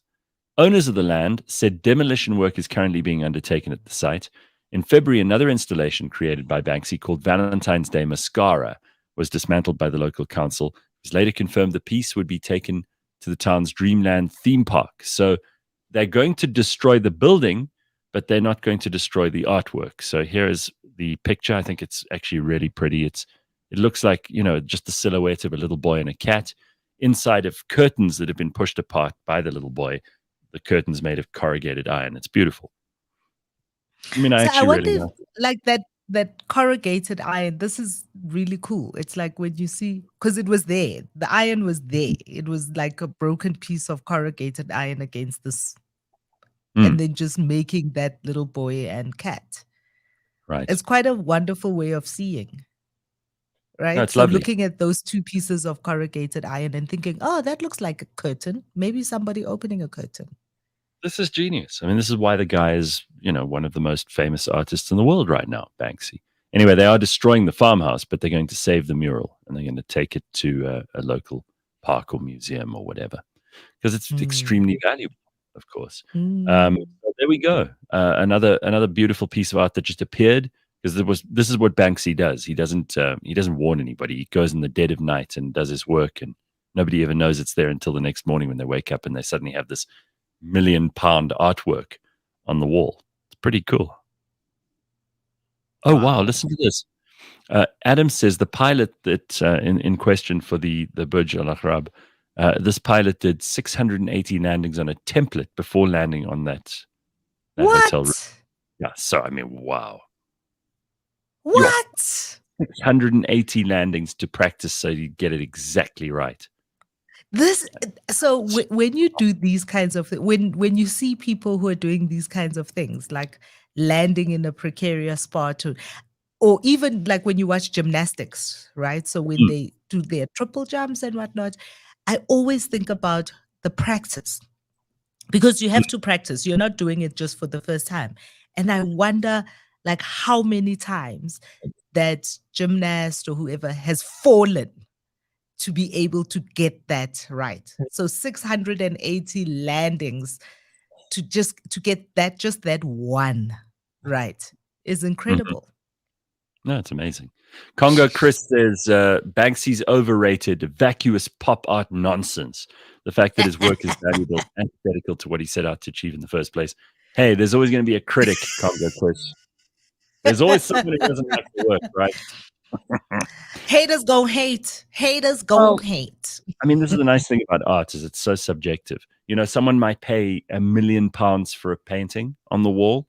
Owners of the land said demolition work is currently being undertaken at the site. In February, another installation created by Banksy called Valentine's Day Mascara was dismantled by the local council. It was later confirmed the piece would be taken to the town's Dreamland theme park. So they're going to destroy the building, but they're not going to destroy the artwork. So here is the picture. I think it's actually really pretty. It looks like, just the silhouette of a little boy and a cat inside of curtains that have been pushed apart by the little boy. The curtains made of corrugated iron. It's beautiful. I mean, I So I actually wonder really if, like it. like that corrugated iron, this is really cool. It's like when you see, because it was there, the iron was there. It was like a broken piece of corrugated iron against this, and then just making that little boy and cat. Right. It's quite a wonderful way of seeing, No, right? it's So lovely. looking at those two pieces of corrugated iron and thinking, oh, that looks like a curtain. Maybe somebody opening a curtain. This is genius. I mean, this is why the guy is, one of the most famous artists in the world right now, Banksy. Anyway, they are destroying the farmhouse, but they're going to save the mural and they're going to take it to a local park or museum or whatever, because it's extremely valuable, of course. Mm. So there we go. Another beautiful piece of art that just appeared, because this is what Banksy does. He doesn't warn anybody. He goes in the dead of night and does his work, and nobody ever knows it's there until the next morning when they wake up and they suddenly have this £1 million artwork on the wall. It's pretty cool. Oh wow! Wow. Listen to this. Adam says the pilot that in question for the Burj Al Arab, this pilot did 680 landings on a template before landing on that hotel room. What? Yeah. So I mean, wow. Yo, What? 680 landings to practice so you get it exactly right. This so when you do these kinds of when you see people who are doing these kinds of things, like landing in a precarious spot, or even like when you watch gymnastics, right? So when Mm, they do their triple jumps and whatnot, I always think about the practice, because you mm, have to practice. You're not doing it just for the first time. And I wonder, like, how many times that gymnast or whoever has fallen to be able to get that right. So 680 landings to get that one right is mhm. incredible. No, it's amazing. Congo Chris says Banksy's overrated, vacuous pop art nonsense. The fact that his work is valuable is antithetical to what he set out to achieve in the first place. Hey, there's always going to be a critic, Congo Chris. There's always someone who doesn't like the work, right? Haters go hate. Haters go Well, hate. I mean, this is the nice thing about art is it's so subjective. Someone might pay £1 million for a painting on the wall,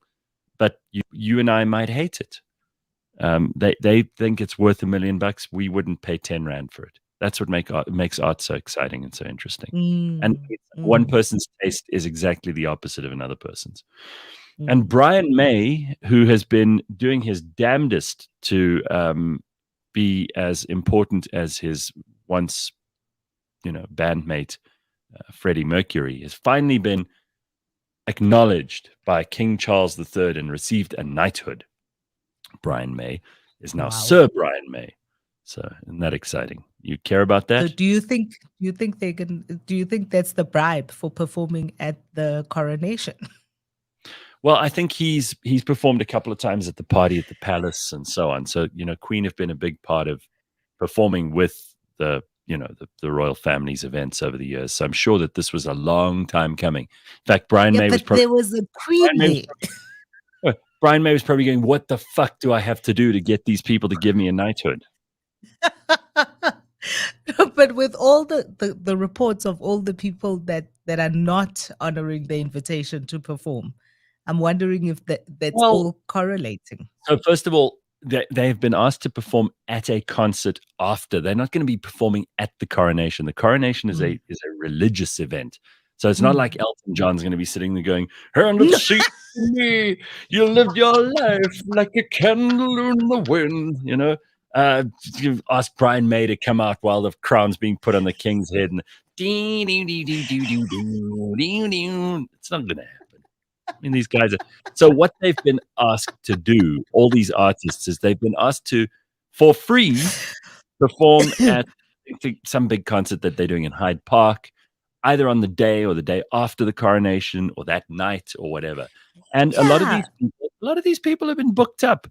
but you and I might hate it. They think it's worth $1 million. We wouldn't pay 10 rand for it. That's what makes art so exciting and so interesting. And Mm, one mm, person's taste is exactly the opposite of another person's. And mm. Brian May, who has been doing his damnedest to be as important as his once, bandmate Freddie Mercury, has finally been acknowledged by King Charles III and received a knighthood. Brian May is now Wow. Sir Brian May. So isn't that exciting? You care about So that? do you think that's the bribe for performing at the coronation? Well, I think he's performed a couple of times at the party at the palace and so on. So, Queen have been a big part of performing with the royal family's events over the years. So I'm sure that this was a long time coming. In fact, Yeah, but there was a queen there. Brian May was probably going, "What the fuck do I have to do to get these people to give me a knighthood?" But with all the reports of all the people that are not honoring the invitation to perform, I'm wondering if that's Well, all correlating. so first of all, they have been asked to perform at a concert after. They're not going to be performing at the coronation. The coronation is Mm. a religious event. So it's not Mm. like Elton John's going to be sitting there going, "Hand of sea to me, you lived your life like a candle in the wind." You ask Brian May to come out while the crown's being put on the king's head, and it's not going to happen. I mean, these guys are. So what they've been asked to do, all these artists, is they've been asked to, for free, perform at some big concert that they're doing in Hyde Park, either on the day or the day after the coronation or that night or whatever. And Yeah, a lot of these people have been booked up,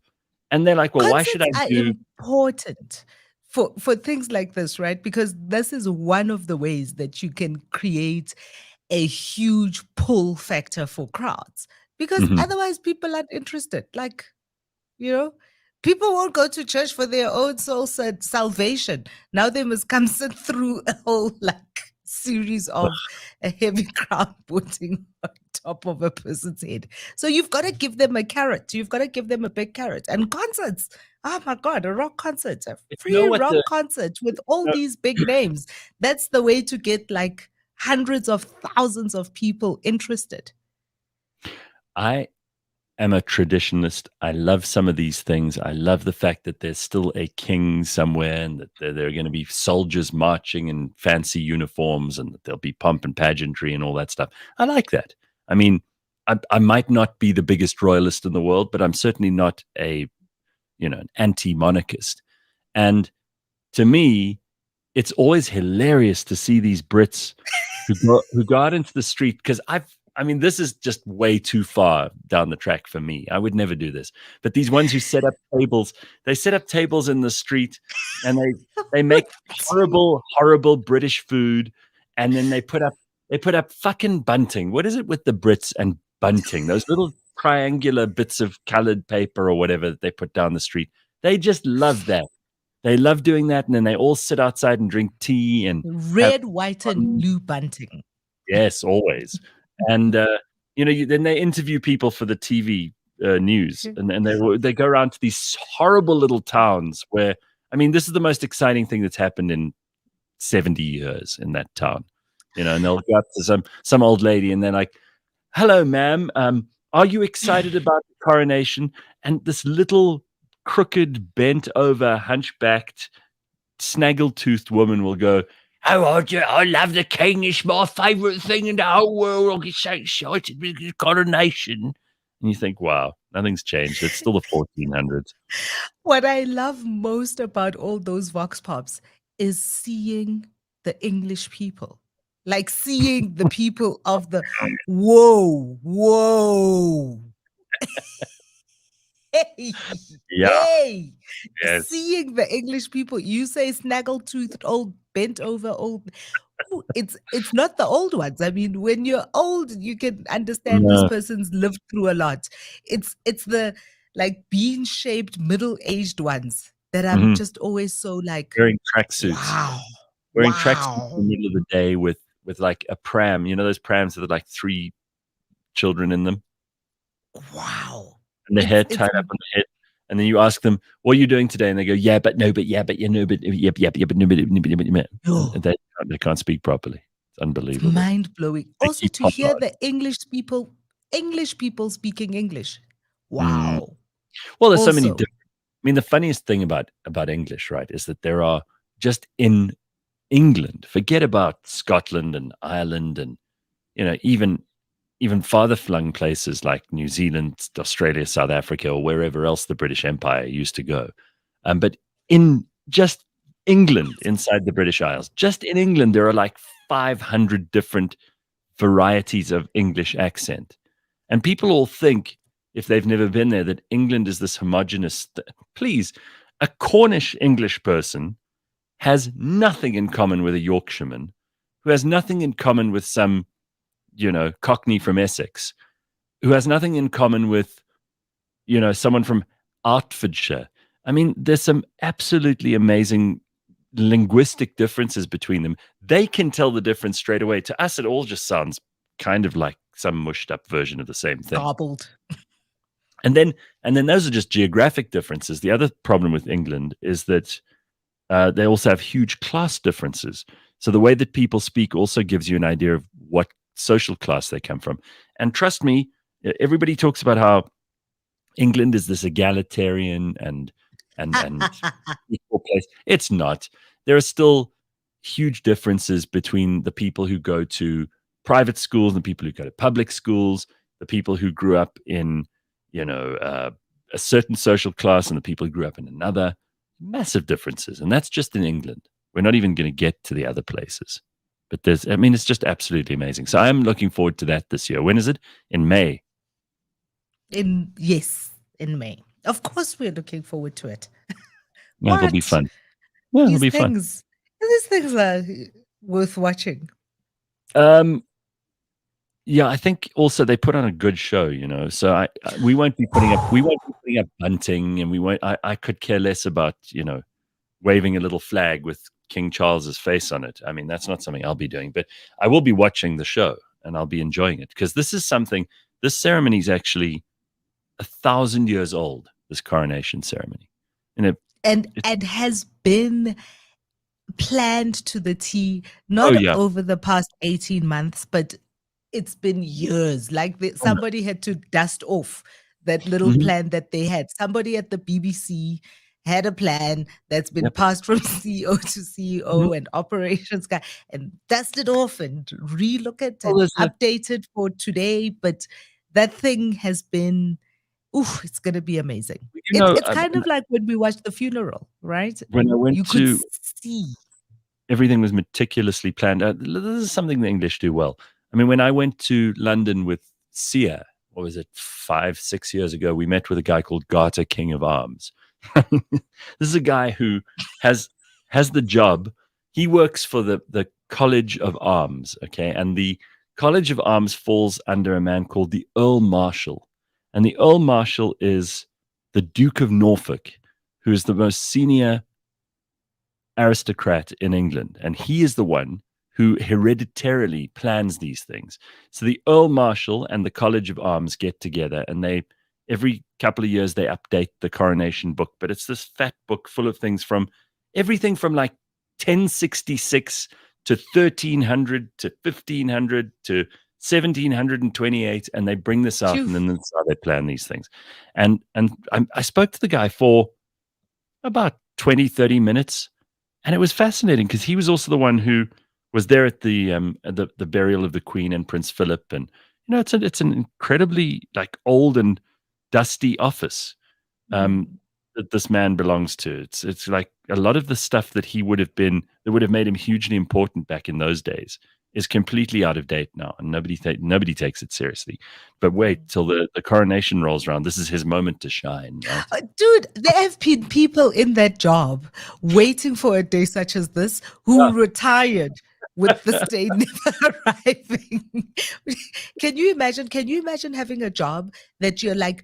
and they're like, "Well, why should concerts I are do?" important for things like this, right? Because this is one of the ways that you can create a huge pull factor for crowds. because otherwise people aren't interested. Like, you know, people won't go to church for their own soul salvation. Now they must come sit through a whole series of a heavy crown putting on top of a person's head. So you've got to give them a carrot. You've got to give them a big carrot. And concerts. Oh my God, a rock concert, a free rock concert with all these big names. That's the way to get like hundreds of thousands of people interested. I am a traditionalist. I love some of these things. I love the fact that there's still a king somewhere and that there are going to be soldiers marching in fancy uniforms and that there'll be pomp and pageantry and all that stuff. I like that. I mean, I might not be the biggest royalist in the world, but I'm certainly not an anti-monarchist. And to me, it's always hilarious to see these Brits who go out into the street, because this is just way too far down the track for me. I would never do this. But these ones who set up tables in the street and they make horrible, horrible British food. And then they put up fucking bunting. What is it with the Brits and bunting? Those little triangular bits of colored paper or whatever that they put down the street. They just love that. They love doing that. And then they all sit outside and drink tea and red, white, and blue bunting. Yes, always. And then they interview people for the TV news, and they go around to these horrible little towns where, this is the most exciting thing that's happened in 70 years in that town. And they'll go up to some old lady, and they're like, "Hello, ma'am. Are you excited about the coronation?" And this little crooked, bent over, hunchbacked, snaggle-toothed woman will go, "Oh, I love the king. It's my favourite thing in the whole world. I get so excited with the coronation." And you think, wow, nothing's changed. It's still the 1400s. What I love most about all those vox pops is seeing the English people. Like seeing the people of the whoa. Hey, Yes. Seeing the English people, you say snaggle-toothed, old, bent over, old. It's not the old ones. When you're old, you can understand this person's lived through a lot. It's the bean-shaped, middle-aged ones that I'm just always so wearing tracksuits. Wow. Wearing tracksuits in the middle of the day with like a pram. Those prams that are like 3 children in them. Wow. And the hair tied up on the head. And then you ask them, "What are you doing today?" And they go, "Yeah, but no, but yeah, but you know, but yeah, but no, but." And they can't speak properly. It's unbelievable. Mind blowing. Also, to hear the English people speaking English. Wow. Well, there's so many different. The funniest thing about English, right, is that there are just in England. Forget about Scotland and Ireland and even farther flung places like New Zealand, Australia, South Africa, or wherever else the British Empire used to go. But in just England, inside the British Isles, just in England, there are like 500 different varieties of English accent. And people all think, if they've never been there, that England is this homogenous. Please, a Cornish English person has nothing in common with a Yorkshireman, who has nothing in common with some Cockney from Essex, who has nothing in common with, someone from Hertfordshire. There's some absolutely amazing linguistic differences between them. They can tell the difference straight away. To us, it all just sounds kind of like some mushed up version of the same thing. Gobbled. And then those are just geographic differences. The other problem with England is that they also have huge class differences. So the way that people speak also gives you an idea of what social class they come from. And trust me, everybody talks about how England is this egalitarian and equal place. It's not. There are still huge differences between the people who go to private schools and the people who go to public schools, the people who grew up in a certain social class and the people who grew up in another. Massive differences. And that's just in England. We're not even going to get to the other places. But it's just absolutely amazing. So I'm looking forward to that this year. When is it? In May. Yes, in May. Of course, we're looking forward to it. Yeah, it'll be fun. Yeah, it'll be fun. These things are worth watching. Yeah, I think also they put on a good show, you know. So we won't be putting up bunting, and we won't. I could care less about, you know, waving a little flag with King Charles's face on it. I mean, that's not something I'll be doing, but I will be watching the show and I'll be enjoying it, because this is something. This ceremony is actually 1,000 years old. This coronation ceremony, and and has been planned to the T, oh not yeah, over the past 18 months, but it's been years. Like oh, no. somebody had to dust off that little Mhm. plan that they had. Somebody at the BBC had a plan that's been Yep. passed from CEO to Mhm. CEO and operations guy, and dust it off and relook it Well, and there's a update it for today. But that thing has been, ooh, it's going to be amazing. you know, It's kind of like when we watched the funeral, right? when I went You could to see. everything was meticulously planned. This is something the English do well. I mean, when I went to London with Sia, what was it, 5, 6 years ago, we met with a guy called Garter, King of Arms. This is a guy who has the job. He works for the College of Arms, okay, and the College of Arms falls under a man called the Earl Marshal, and the Earl Marshal is the Duke of Norfolk, who is the most senior aristocrat in England, and he is the one who hereditarily plans these things. So the Earl Marshal and the College of Arms get together, and they every couple of years they update the coronation book, but it's this fat book full of things from everything from like 1066 to 1300 to 1500 to 1728, and they bring this out, Phew. and then that's how they plan these things. I spoke to the guy for about 20, 30 minutes, and it was fascinating because he was also the one who was there at the burial of the Queen and Prince Philip, and you know it's an incredibly like old and dusty office that this man belongs to. It's like a lot of the stuff that would have made him hugely important back in those days is completely out of date now, and nobody takes it seriously. But wait till the coronation rolls around. This is his moment to shine, right? Dude, there have been people in that job waiting for a day such as this Yeah. who retired with the stay never arriving. Can you imagine? Can you imagine having a job that you're like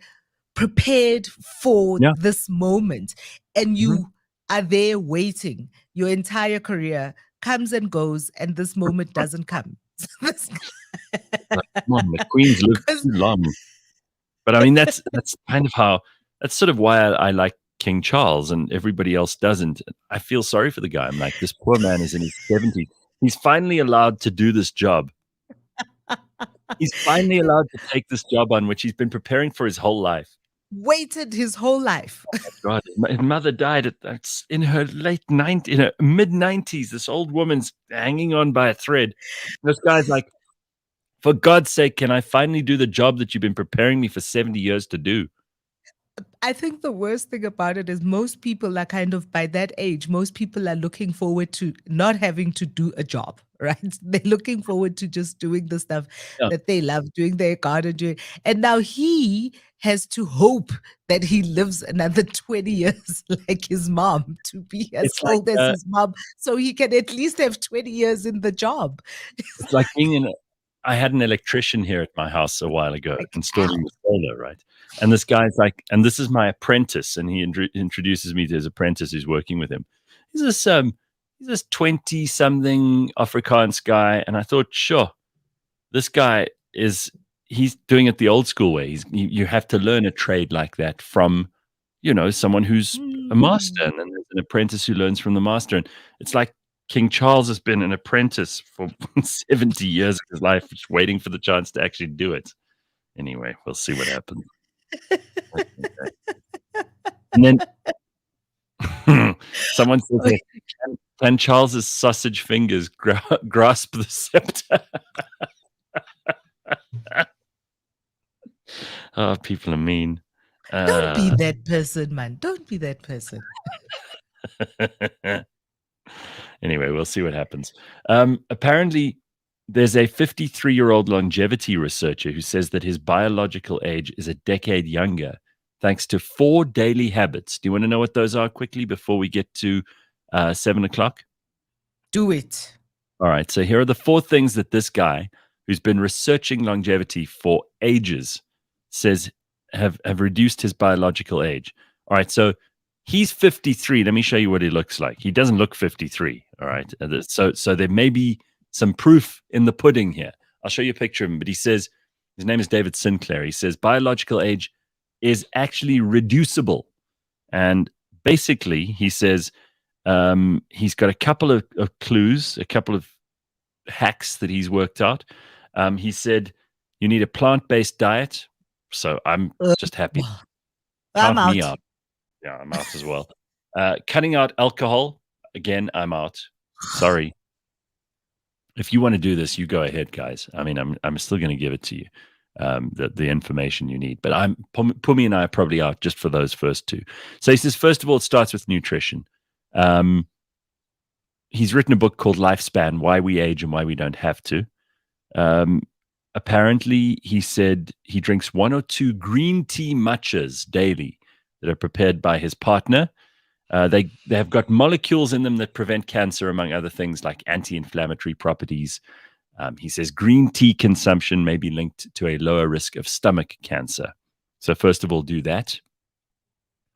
prepared for Yeah. this moment and Mhm. you are there waiting? Your entire career comes and goes, and this moment doesn't come. Like, come on, the Queen's lived Because too long. But I mean, that's kind of how that's sort of why I like King Charles and everybody else doesn't. I feel sorry for the guy. I'm like, this poor man is in his 70s. He's finally allowed to do this job. He's finally allowed to take this job on, which he's been preparing for his whole life. waited his whole life. God, his mother died in her in her mid-90s. This old woman's hanging on by a thread. This guy's like, for God's sake, can I finally do the job that you've been preparing me for 70 years to do? I think the worst thing about it is most people are kind of by that age, most people are looking forward to not having to do a job, right? They're looking forward to just doing the stuff Yeah. that they love, doing their garden, doing. And now he has to hope that he lives another 20 years like his mom to be as It's like old as his mom so he can at least have 20 years in the job. it's like being in I had an electrician here at my house a while ago Like, installing ow. the solar, right? And this guy's like, and this is my apprentice, and he introduces me to his apprentice who's working with him. He's this 20-something Afrikaans guy, and I thought, sure, this guy he's doing it the old school way. You have to learn a trade like that from, you know, someone who's a master, Mm. and then there's an apprentice who learns from the master. And it's like King Charles has been an apprentice for 70 years of his life, just waiting for the chance to actually do it. Anyway, we'll see what happens. And then someone says, Okay. can Charles's sausage fingers grasp the scepter? Oh, people are mean. Don't be that person, man. Don't be that person. Anyway, we'll see what happens. Apparently, there's a 53-year-old longevity researcher who says that his biological age is a decade younger thanks to 4 daily habits. Do you want to know what those are quickly before we get to 7 o'clock? Do it. All right. So here are the 4 things that this guy who's been researching longevity for ages, says have reduced his biological age. All right, so he's 53. Let me show you what he looks like. He doesn't look 53. All right, so there may be some proof in the pudding here. I'll show you a picture of him, but he says his name is David Sinclair. He says biological age is actually reducible, and basically he says he's got a couple of clues, a couple of hacks that he's worked out. He said you need a plant-based diet. So I'm just happy. I'm out. Me out. Yeah, I'm out as well. Cutting out alcohol. Again, I'm out. Sorry. If you want to do this, you go ahead, guys. I mean, I'm still going to give it to you, the information you need. But Phumi and I are probably out just for those first two. So he says, first of all, it starts with nutrition. He's written a book called Lifespan: Why We Age and Why We Don't Have to. Apparently, he said he drinks 1 or 2 green tea matchas daily that are prepared by his partner. They have got molecules in them that prevent cancer, among other things like anti-inflammatory properties. He says green tea consumption may be linked to a lower risk of stomach cancer. So first of all, do that.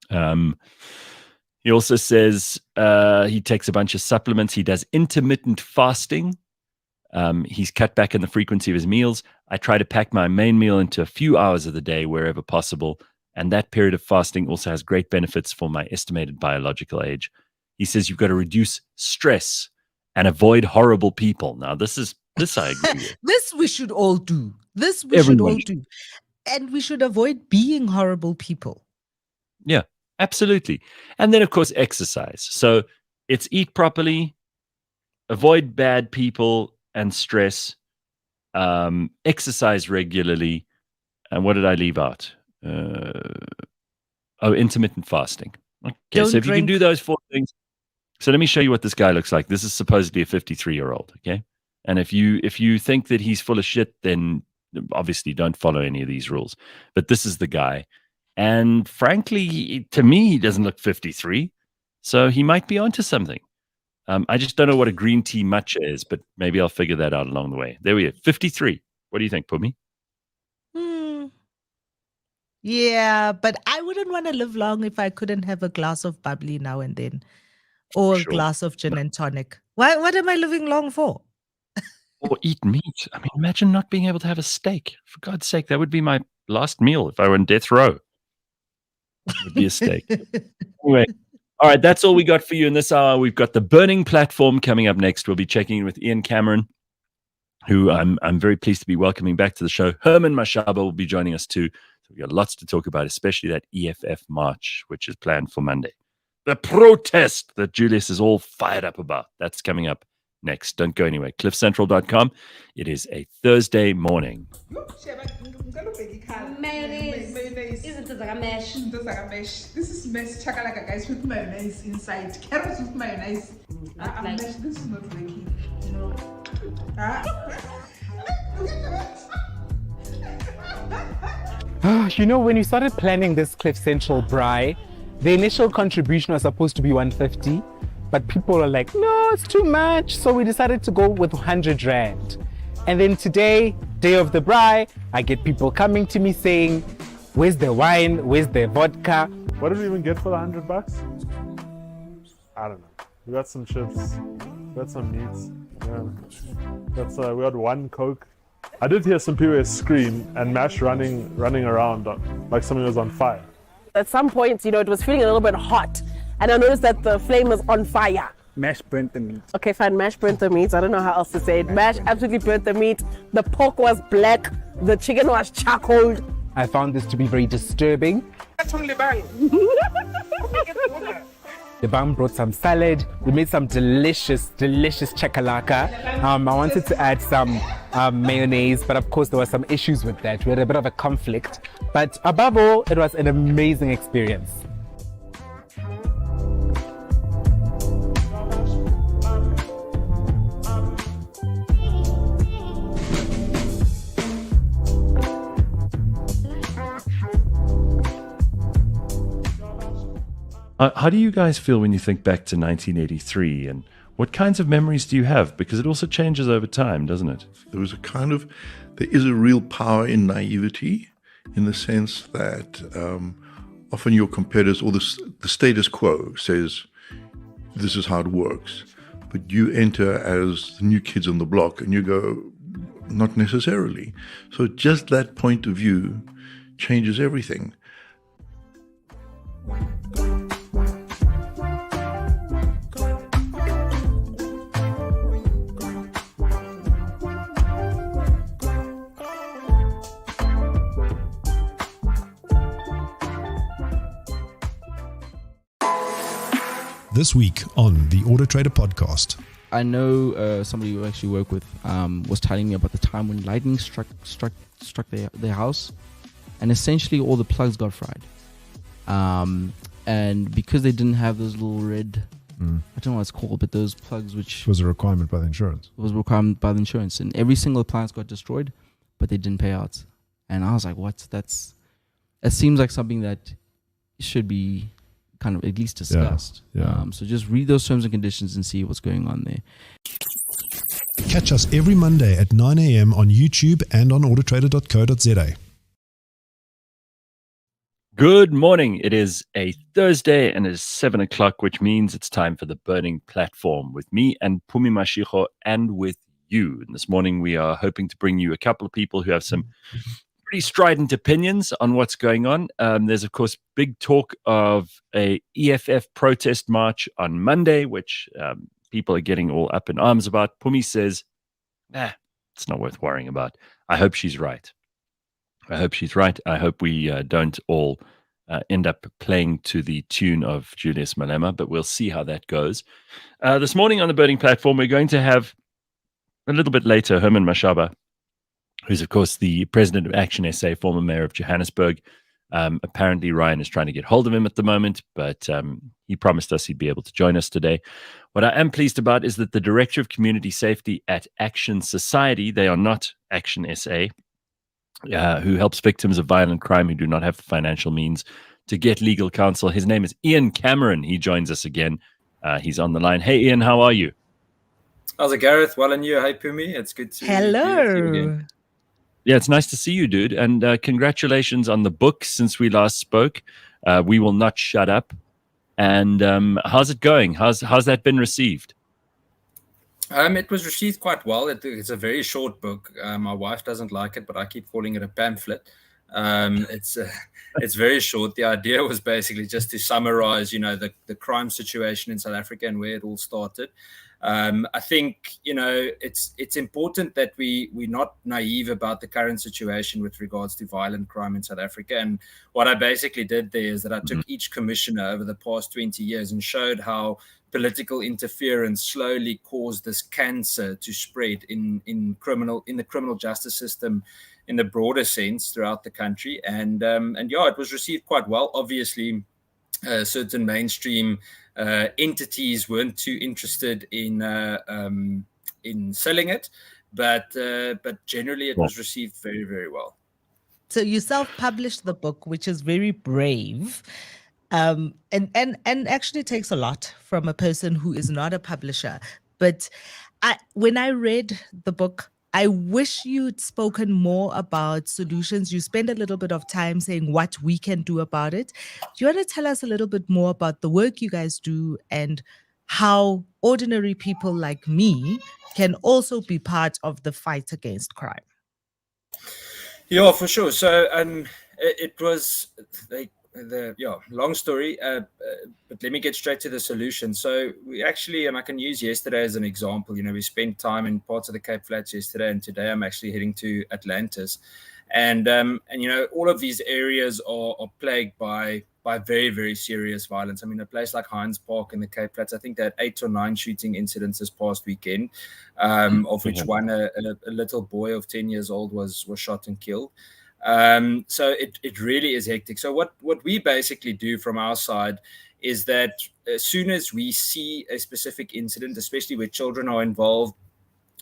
He also says he takes a bunch of supplements. He does intermittent fasting. He's cut back on the frequency of his meals. I try to pack my main meal into a few hours of the day wherever possible. And that period of fasting also has great benefits for my estimated biological age. He says you've got to reduce stress and avoid horrible people. Now, this I agree with. This we should all do. Should do. And we should avoid being horrible people. Yeah, absolutely. And then, of course, exercise. So it's eat properly, avoid bad people and stress, exercise regularly. And what did I leave out? Intermittent fasting. Okay, so if you can do those 4 things. So let me show you what this guy looks like. This is supposedly a 53-year-old, okay? And if you think that he's full of shit, then obviously don't follow any of these rules. But this is the guy. And frankly, to me, he doesn't look 53. So he might be onto something. I just don't know what a green tea matcha is, but maybe I'll figure that out along the way. There we are, 53. What do you think, Phumi? Yeah, but I wouldn't want to live long if I couldn't have a glass of bubbly now and then, or a glass of gin and tonic. What am I living long for? Or eat meat. I mean, imagine not being able to have a steak. For God's sake, that would be my last meal if I were in death row. It would be a steak. Anyway, all right, that's all we got for you in this hour. We've got the Burning Platform coming up next. We'll be checking in with Ian Cameron, who I'm very pleased to be welcoming back to the show. Herman Mashaba will be joining us too. So we've got lots to talk about, especially that EFF March, which is planned for Monday. The protest that Julius is all fired up about. That's coming up next. Don't go anywhere. CliffCentral.com. It is a Thursday morning. Mayonnaise. This is mesh chakalaka, guys, with mayonnaise inside. Carrots with mayonnaise. Mesh, this is not working. You know, when we started planning this Cliff Central braai, the initial contribution was supposed to be 150, but people were like, no, it's too much. So we decided to go with 100 Rand. And then today, day of the braai, I get people coming to me saying, where's the wine? Where's the vodka? What did we even get for the $100? I don't know. We got some chips, we got some meats. Yeah. We had 1 Coke. I did hear some people scream and Mash running around like something was on fire. At some point, it was feeling a little bit hot, and I noticed that the flame was on fire. Mash burnt the meat. Okay, fine, Mash burnt the meat. I don't know how else to say it. Mash absolutely burnt the meat. The pork was black. The chicken was charcoaled. I found this to be very disturbing. The bum brought some salad. We made some delicious chakalaka. I wanted to add some mayonnaise, but of course there were some issues with that. We had a bit of a conflict. But above all, it was an amazing experience. How do you guys feel when you think back to 1983 and What kinds of memories do you have? Because it also changes over time, doesn't it? There is a real power in naivety, in the sense that often your competitors or the status quo says, this is how it works. But you enter as the new kids on the block and you go, not necessarily. So just that point of view changes everything. This week on the Auto Trader podcast. I know somebody who I actually work with was telling me about the time when lightning struck their house, and essentially all the plugs got fried. And because they didn't have those little red, I don't know what it's called, but those plugs which was a requirement by the insurance. Was a requirement by the insurance, and every single appliance got destroyed, but they didn't pay out. And I was like, what? It seems like something that should be kind of at least discussed. Yeah. So just read those terms and conditions and see what's going on there. Catch us every Monday at 9 a.m. on YouTube and on autotrader.co.za. Good morning. It is a Thursday and it is 7 o'clock, which means it's time for the Burning Platform with me and Phumi Mashiko and with you. And this morning we are hoping to bring you a couple of people who have some pretty strident opinions on what's going on. There's, of course, big talk of a EFF protest march on Monday, which people are getting all up in arms about. Phumi says, it's not worth worrying about. I hope she's right. I hope we don't all end up playing to the tune of Julius Malema, but we'll see how that goes. This morning on the Burning Platform, we're going to have a little bit later Herman Mashaba, who's, of course, the president of Action SA, former mayor of Johannesburg. Apparently, Ryan is trying to get hold of him at the moment, but he promised us he'd be able to join us today. What I am pleased about is that the Director of Community Safety at Action Society, they are not Action SA, who helps victims of violent crime who do not have the financial means to get legal counsel. His name is Ian Cameron. He joins us again. He's on the line. Hey, Ian, how are you? How's it, Gareth? Well, and you? Hi, Phumi. It's good to be with you again. Yeah, it's nice to see you, dude. And congratulations on the book since we last spoke. We Will Not Shut Up. And how's it going? How's that been received? It was received quite well. It's a very short book. My wife doesn't like it, but I keep calling it a pamphlet. It's very short. The idea was basically just to summarize, the crime situation in South Africa and where it all started. I think, it's important that we're not naive about the current situation with regards to violent crime in South Africa. And what I basically did there is that I took each commissioner over the past 20 years and showed how political interference slowly caused this cancer to spread in the criminal justice system in the broader sense throughout the country. And it was received quite well. Obviously, certain mainstream entities weren't too interested in selling it, but generally it was received very, very well. So you self-published the book, which is very brave, and actually takes a lot from a person who is not a publisher. But when I read the book, I wish you'd spoken more about solutions. You spend a little bit of time saying what we can do about it. Do you want to tell us a little bit more about the work you guys do and how ordinary people like me can also be part of the fight against crime? Yeah, for sure. So it was long story, but let me get straight to the solution. So we actually, and I can use yesterday as an example, we spent time in parts of the Cape Flats yesterday, and today I'm actually heading to Atlantis. And all of these areas are plagued by very, very serious violence. I mean, a place like Hines Park in the Cape Flats, I think they had 8 or 9 shooting incidents this past weekend, of which one, a little boy of 10 years old was shot and killed. So it really is hectic. So what we basically do from our side is that as soon as we see a specific incident, especially where children are involved,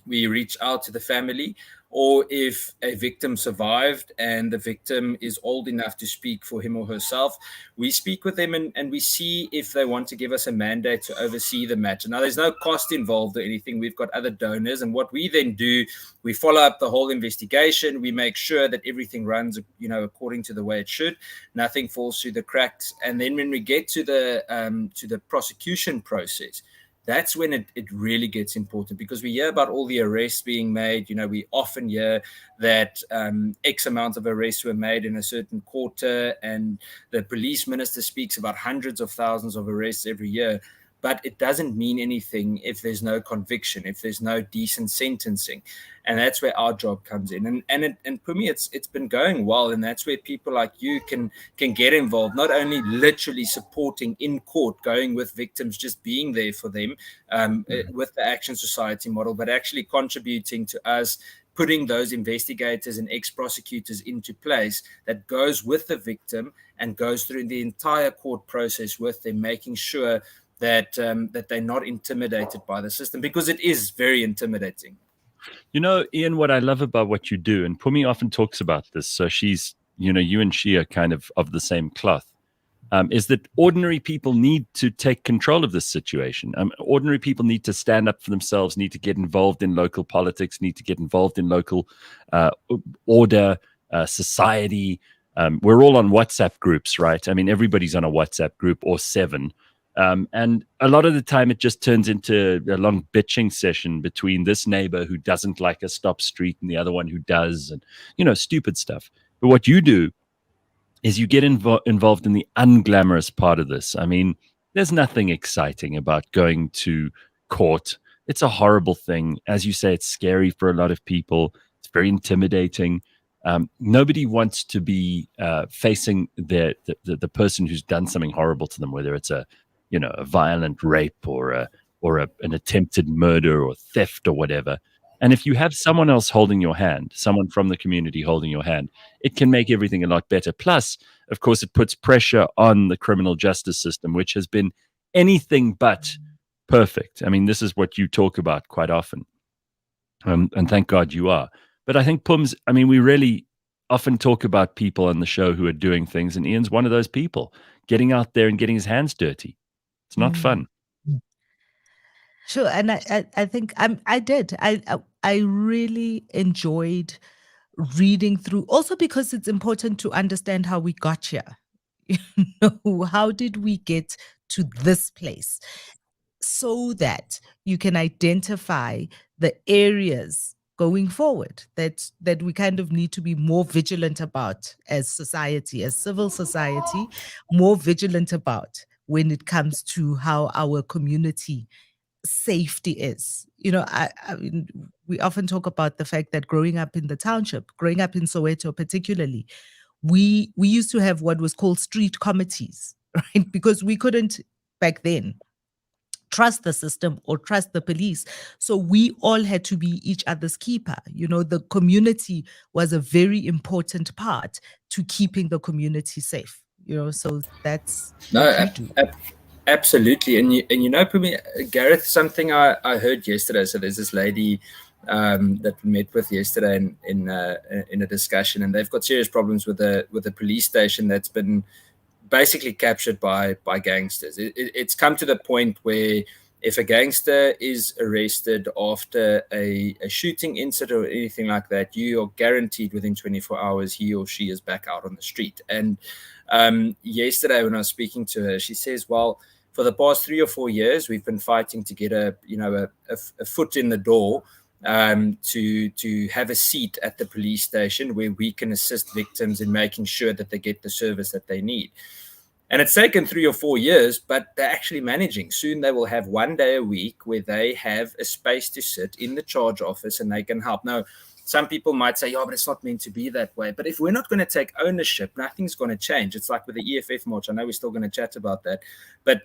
we reach out to the family, or if a victim survived and the victim is old enough to speak for him or herself, we speak with them and we see if they want to give us a mandate to oversee the matter. Now, there's no cost involved or anything. We've got other donors, and what we then do, we follow up the whole investigation. We make sure that everything runs, according to the way it should. Nothing falls through the cracks. And then when we get to the prosecution process, that's when it really gets important, because we hear about all the arrests being made. We often hear that X amount of arrests were made in a certain quarter, and the police minister speaks about hundreds of thousands of arrests every year. But it doesn't mean anything if there's no conviction, if there's no decent sentencing. And that's where our job comes in. And for me, it's been going well. And that's where people like you can get involved, not only literally supporting in court, going with victims, just being there for them with the Action Society model, but actually contributing to us putting those investigators and ex-prosecutors into place that goes with the victim and goes through the entire court process with them, making sure that they're not intimidated by the system, because it is very intimidating. Ian, what I love about what you do, and Phumi often talks about this, so she's, you and she are kind of the same cloth, is that ordinary people need to take control of this situation. Ordinary people need to stand up for themselves, need to get involved in local politics, need to get involved in local order, society. We're all on WhatsApp groups, right? I mean, everybody's on a WhatsApp group or 7. And a lot of the time it just turns into a long bitching session between this neighbor who doesn't like a stop street and the other one who does, and, stupid stuff. But what you do is you get involved in the unglamorous part of this. I mean, there's nothing exciting about going to court. It's a horrible thing. As you say, it's scary for a lot of people. It's very intimidating. Nobody wants to be facing the person who's done something horrible to them, whether it's a violent rape or an attempted murder or theft or whatever. And if you have someone else holding your hand, someone from the community holding your hand, it can make everything a lot better. Plus, of course, it puts pressure on the criminal justice system, which has been anything but perfect. I mean, this is what you talk about quite often. And thank God you are. But I think, Pums, we really often talk about people on the show who are doing things, and Ian's one of those people, getting out there and getting his hands dirty. It's not fun. Sure, and I think I did. I really enjoyed reading through, also because it's important to understand how we got here. How did we get to this place, so that you can identify the areas going forward that we kind of need to be more vigilant about as society, as civil society, more vigilant about when it comes to how our community safety is. I mean, we often talk about the fact that growing up in the township, growing up in Soweto particularly, we used to have what was called street committees, right? Because we couldn't back then trust the system or trust the police. So we all had to be each other's keeper. The community was a very important part to keeping the community safe. So that's absolutely. And for me, Gareth, something I heard yesterday. So there's this lady that we met with yesterday in a discussion, and they've got serious problems with the police station that's been basically captured by gangsters. It's come to the point where if a gangster is arrested after a shooting incident or anything like that, you are guaranteed within 24 hours he or she is back out on the street. And yesterday when I was speaking to her, she says, well, for the past 3 or 4 years, we've been fighting to get a foot in the door to have a seat at the police station where we can assist victims in making sure that they get the service that they need. And it's taken 3 or 4 years, but they're actually managing. Soon they will have 1 day a week where they have a space to sit in the charge office and they can help. Now, some people might say, but it's not meant to be that way. But if we're not going to take ownership, nothing's going to change. It's like with the EFF March. I know we're still going to chat about that. But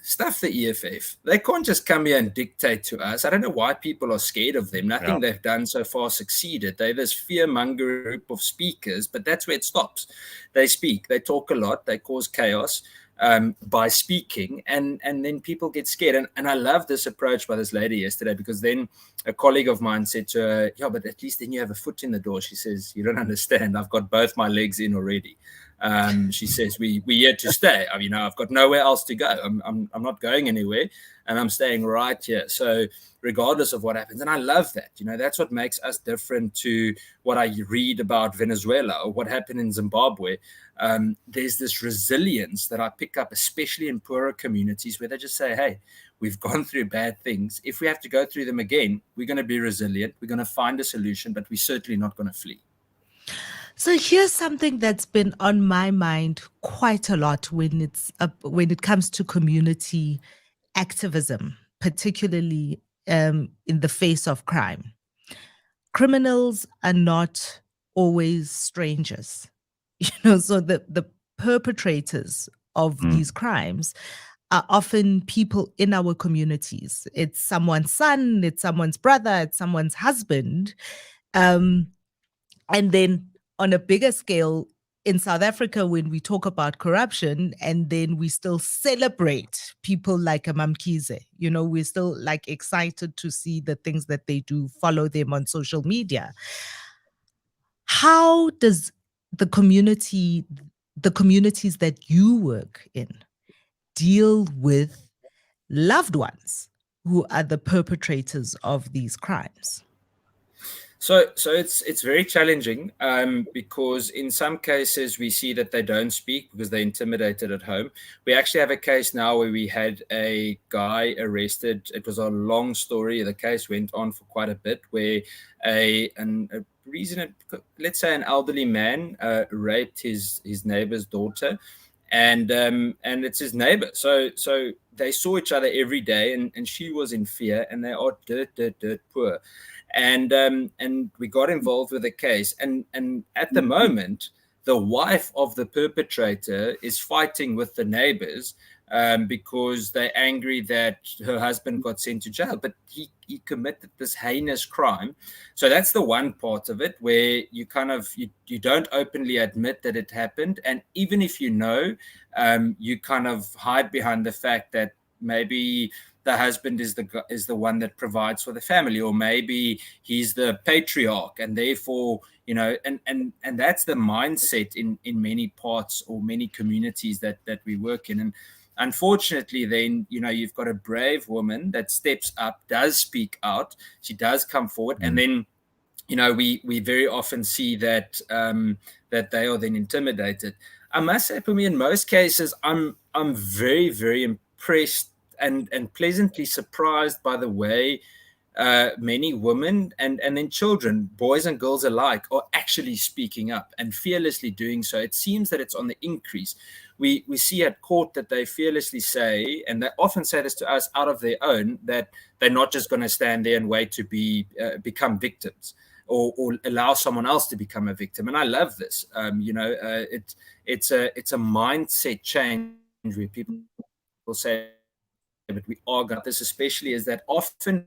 stuff the EFF. They can't just come here and dictate to us. I don't know why people are scared of them. Nothing they've done so far succeeded. They're this fear-monger group of speakers, but that's where it stops. They speak. They talk a lot. They cause chaos. by speaking, and then people get scared. And I love this approach by this lady yesterday, because then a colleague of mine said to her, yeah, but at least then you have a foot in the door. She says, you don't understand. I've got both my legs in already. She says, we're here to stay. I mean, I've got nowhere else to go. I'm not going anywhere, and I'm staying right here. So regardless of what happens, and I love that, that's what makes us different to what I read about Venezuela or what happened in Zimbabwe. There's this resilience that I pick up, especially in poorer communities, where they just say, hey, we've gone through bad things. If we have to go through them again, we're going to be resilient. We're going to find a solution, but we're certainly not going to flee. So here's something that's been on my mind quite a lot when it comes to community activism, particularly in the face of crime. Criminals are not always strangers, so the perpetrators of these crimes are often people in our communities. It's someone's son, it's someone's brother, it's someone's husband. And then on a bigger scale, in South Africa, when we talk about corruption, and then we still celebrate people like Mamkize, we're still like excited to see the things that they do, follow them on social media. How does the communities that you work in deal with loved ones who are the perpetrators of these crimes? So it's very challenging, because in some cases we see that they don't speak because they're intimidated at home. We actually have a case now where we had a guy arrested. It was a long story. The case went on for quite a bit, where let's say an elderly man raped his neighbor's daughter, and it's his neighbor. So they saw each other every day, and she was in fear, and they are dirt poor. And we got involved with the case, and at the moment, the wife of the perpetrator is fighting with the neighbors because they're angry that her husband got sent to jail, but he committed this heinous crime. So that's the one part of it, where you kind of you don't openly admit that it happened, and even if you you kind of hide behind the fact that maybe the husband is the one that provides for the family, or maybe he's the patriarch, and therefore, and that's the mindset in many parts or many communities that we work in. And unfortunately, then, you've got a brave woman that steps up, does speak out, she does come forward, and then, we very often see that that they are then intimidated. I must say, for me, in most cases, I'm very, very impressed and pleasantly surprised by the way many women and then children, boys and girls alike, are actually speaking up and fearlessly doing so. It seems that it's on the increase. We see at court that they fearlessly say, and they often say this to us out of their own, that they're not just going to stand there and wait to become victims or allow someone else to become a victim. And I love this. It's a mindset change where people say, but we are got this, especially is that often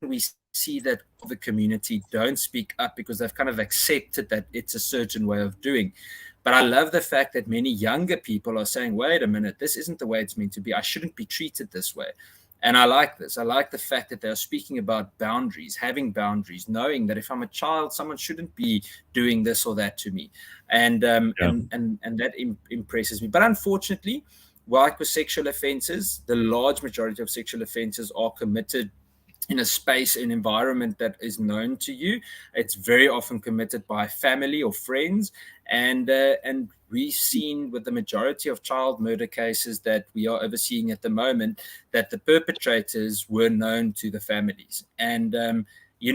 we see that the community don't speak up because they've kind of accepted that it's a certain way of doing. But I love the fact that many younger people are saying, wait a minute, this isn't the way it's meant to be. I shouldn't be treated this way. And I like this. I like the fact that they're speaking about boundaries, having boundaries, knowing that if I'm a child, someone shouldn't be doing this or that to me. And that impresses me. But unfortunately, like with sexual offences, the large majority of sexual offences are committed in a space, an environment that is known to you. It's very often committed by family or friends. And we've seen with the majority of child murder cases that we are overseeing at the moment that the perpetrators were known to the families. And you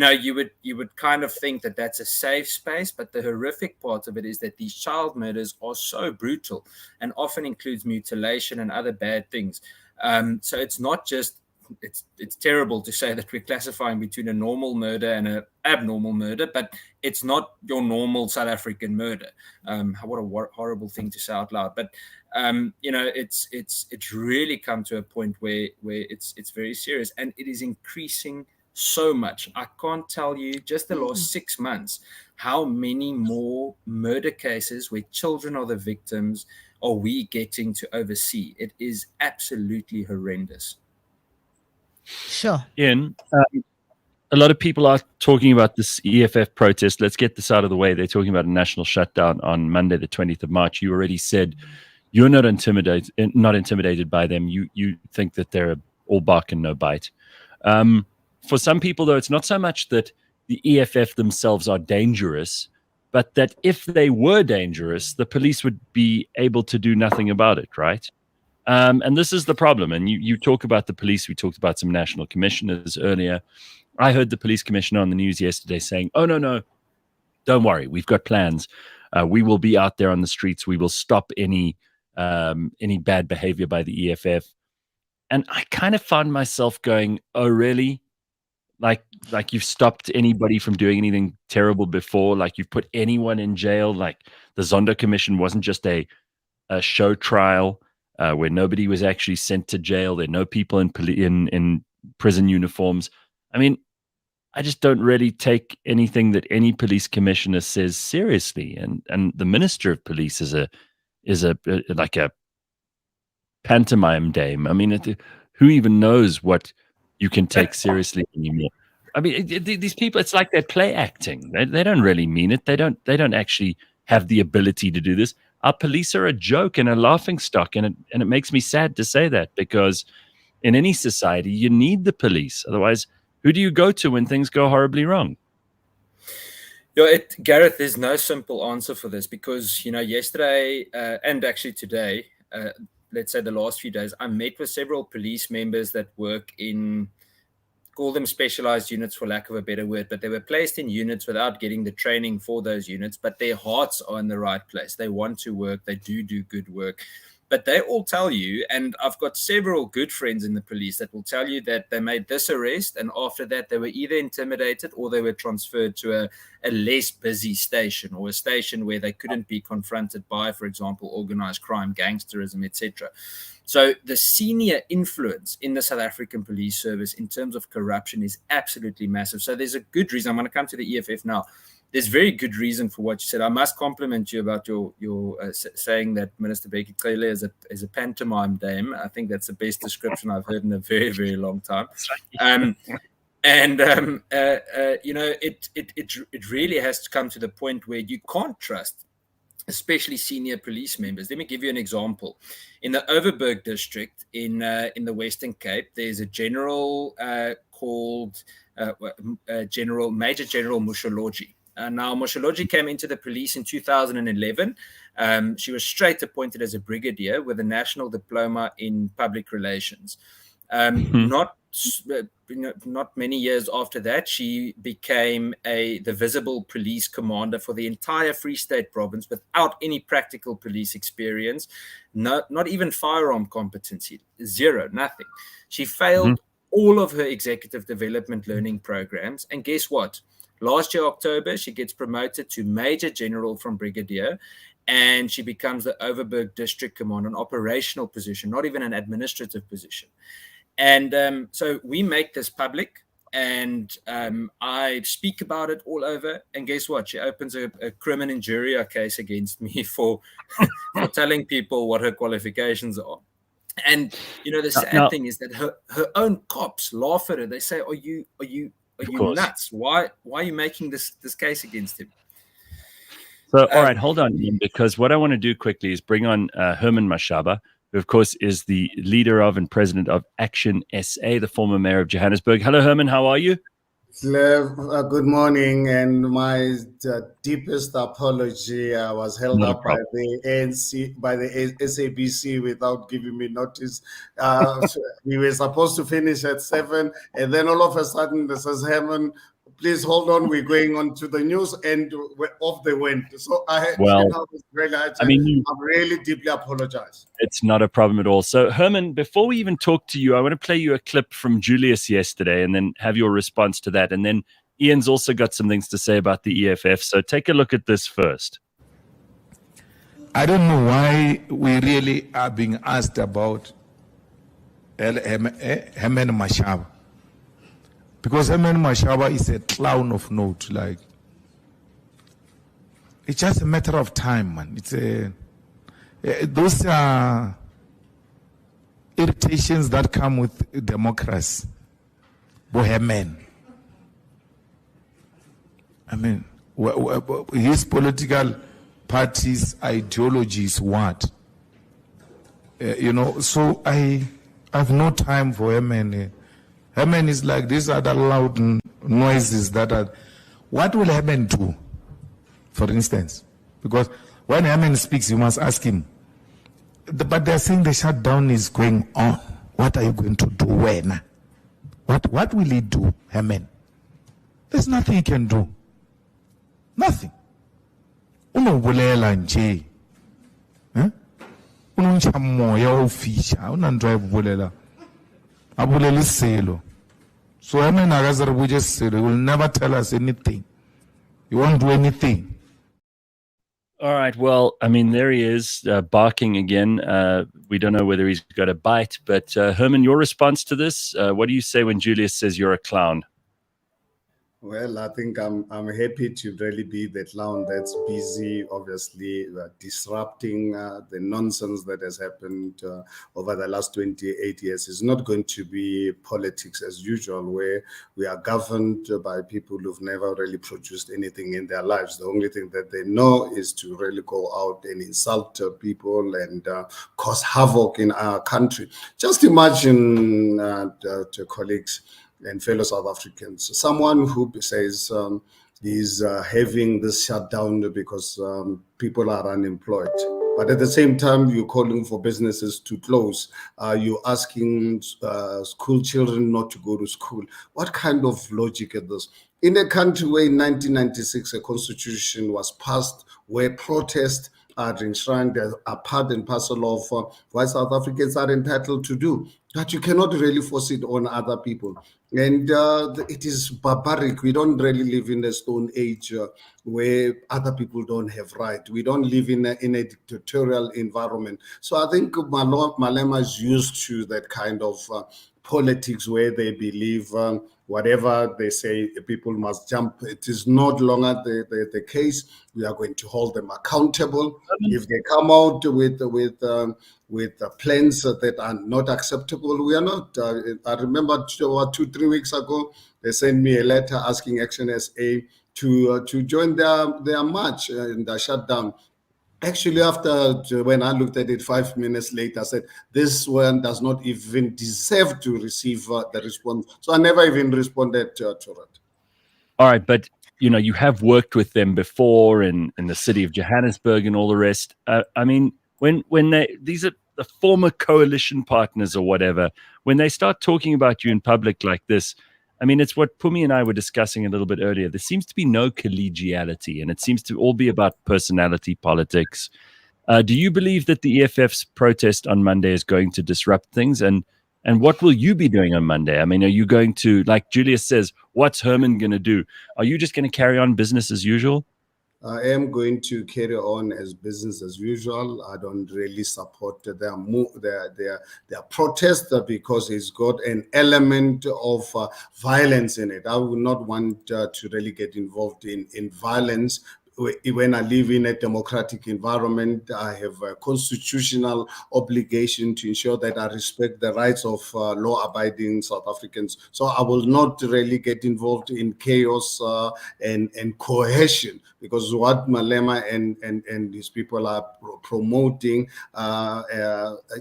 would kind of think that that's a safe space, but the horrific part of it is that these child murders are so brutal and often includes mutilation and other bad things. So it's not just, it's terrible to say that we're classifying between a normal murder and an abnormal murder, but it's not your normal South African murder. What a horrible thing to say out loud. But it's really come to a point where it's very serious, and it is increasing so much. I can't tell you just the last 6 months how many more murder cases where children are the victims, are we getting to oversee? It is absolutely horrendous. Sure. Ian, a lot of people are talking about this EFF protest. Let's get this out of the way. They're talking about a national shutdown on Monday, the 20th of March. You already said you're not intimidated by them. You think that they're all bark and no bite. For some people, though, it's not so much that the EFF themselves are dangerous, but that if they were dangerous, the police would be able to do nothing about it, right? And this is the problem. And you talk about the police. We talked about some national commissioners earlier. I heard the police commissioner on the news yesterday saying, oh, no, don't worry. We've got plans. We will be out there on the streets. We will stop any bad behavior by the EFF. And I kind of found myself going, oh, really? Like you've stopped anybody from doing anything terrible before? Like you've put anyone in jail? Like the Zondo Commission wasn't just a show trial where nobody was actually sent to jail. There are no people in prison uniforms. I mean, I just don't really take anything that any police commissioner says seriously. And the Minister of Police is like a pantomime dame. I mean, who even knows what you can take seriously anymore? I mean, these people, it's like they're play acting. They don't really mean it. They don't actually have the ability to do this. Our police are a joke and a laughing stock, and it makes me sad to say that, because in any society you need the police. Otherwise, who do you go to when things go horribly wrong? Gareth, there's no simple answer for this, because yesterday and actually today, let's say the last few days, I met with several police members that work in, call them specialized units for lack of a better word, but they were placed in units without getting the training for those units, but their hearts are in the right place. They want to work. They do good work. But they all tell you, and I've got several good friends in the police that will tell you that they made this arrest, and after that they were either intimidated or they were transferred to a less busy station, or a station where they couldn't be confronted by, for example, organized crime, gangsterism, etc. So the senior influence in the South African police service in terms of corruption is absolutely massive. So there's a good reason. I'm going to come to the EFF now. There's very good reason for what you said. I must compliment you about your saying that Minister Becky Cele is a pantomime dame. I think that's the best description I've heard in a very, very long time. It really has to come to the point where you can't trust, especially senior police members. Let me give you an example. In the Overberg district in the Western Cape, there's a general called Major General Musholoji. Now, Musholoji came into the police in 2011. She was straight appointed as a brigadier with a national diploma in public relations. Not many years after that, she became the visible police commander for the entire Free State province without any practical police experience, not even firearm competency, zero, nothing. She failed all of her executive development learning programs. And guess what? Last year, October, she gets promoted to Major General from Brigadier, and she becomes the Overberg District Commander, an operational position, not even an administrative position. And so we make this public, and I speak about it all over. And guess what? She opens a crimen injuria case against me for telling people what her qualifications are. And the sad thing is that her own cops laugh at her. They say, "Are you nuts? Why are you making this case against him?" So, all right, hold on, Ian, because what I want to do quickly is bring on Herman Mashaba, who, of course, is the leader of and president of Action SA, the former mayor of Johannesburg. Hello, Herman. How are you? Good morning, and my deepest apology. I was held up by the ANC, by the SABC without giving me notice. We were supposed to finish at 7, and then all of a sudden, this says, Herman, please hold on. We're going on to the news, and off they went. So I really deeply apologize. It's not a problem at all. So, Herman, before we even talk to you, I want to play you a clip from Julius yesterday, and then have your response to that. And then Ian's also got some things to say about the EFF. So take a look at this first. I don't know why we really are being asked about Herman Mashaba. Because Herman Mashaba is a clown of note. Like, it's just a matter of time, man. Those are irritations that come with democracy. Bohemian. I mean, his political party's ideology is what? So I have no time for Herman. Herman is like these other loud noises that are. What will Herman do, for instance? Because when Herman speaks, you must ask him. But they're saying the shutdown is going on. What are you going to do when? What will he do, Herman? There's nothing he can do. Nothing. Unobulela nje. Unoncha moya ofisha. Unandrive bulela. Abulela selo. So Herman Agazar just said he will never tell us anything. He won't do anything. All right. Well, I mean, there he is barking again. We don't know whether he's got a bite, but Herman, your response to this? What do you say when Julius says you're a clown? Well, I think I'm happy to really be the clown that's busy, obviously, disrupting the nonsense that has happened over the last 28 years. It's not going to be politics as usual, where we are governed by people who've never really produced anything in their lives. The only thing that they know is to really go out and insult people and cause havoc in our country. Just imagine, to colleagues and fellow South Africans, someone who says he's having this shutdown because people are unemployed. But at the same time, you're calling for businesses to close. You're asking school children not to go to school. What kind of logic is this? In a country where in 1996 a constitution was passed where protests are enshrined as a part and parcel of what South Africans are entitled to do, that you cannot really force it on other people. And it is barbaric. We don't really live in a stone age where other people don't have right. We don't live in a dictatorial environment. So I think Malema is used to that kind of politics where they believe whatever they say, people must jump. It is not longer the case. We are going to hold them accountable. If they come out with plans that are not acceptable, we are not. I remember 2-3 weeks ago, they sent me a letter asking Action SA to join their march in the shutdown. Actually, after when I looked at it 5 minutes later, I said, this one does not even deserve to receive the response. So I never even responded to it. All right, but you have worked with them before in the city of Johannesburg and all the rest. I mean, when these are the former coalition partners or whatever, when they start talking about you in public like this, I mean, it's what Phumi and I were discussing a little bit earlier. There seems to be no collegiality, and it seems to all be about personality politics. Do you believe that the EFF's protest on Monday is going to disrupt things? And what will you be doing on Monday? I mean, are you going to, like Julius says, what's Herman going to do? Are you just going to carry on business as usual? I am going to carry on as business as usual. I don't really support their protest because it's got an element of violence in it. I would not want to really get involved in violence. When I live in a democratic environment, I have a constitutional obligation to ensure that I respect the rights of law-abiding South Africans. So I will not really get involved in chaos and coercion, because what Malema and his people are promoting,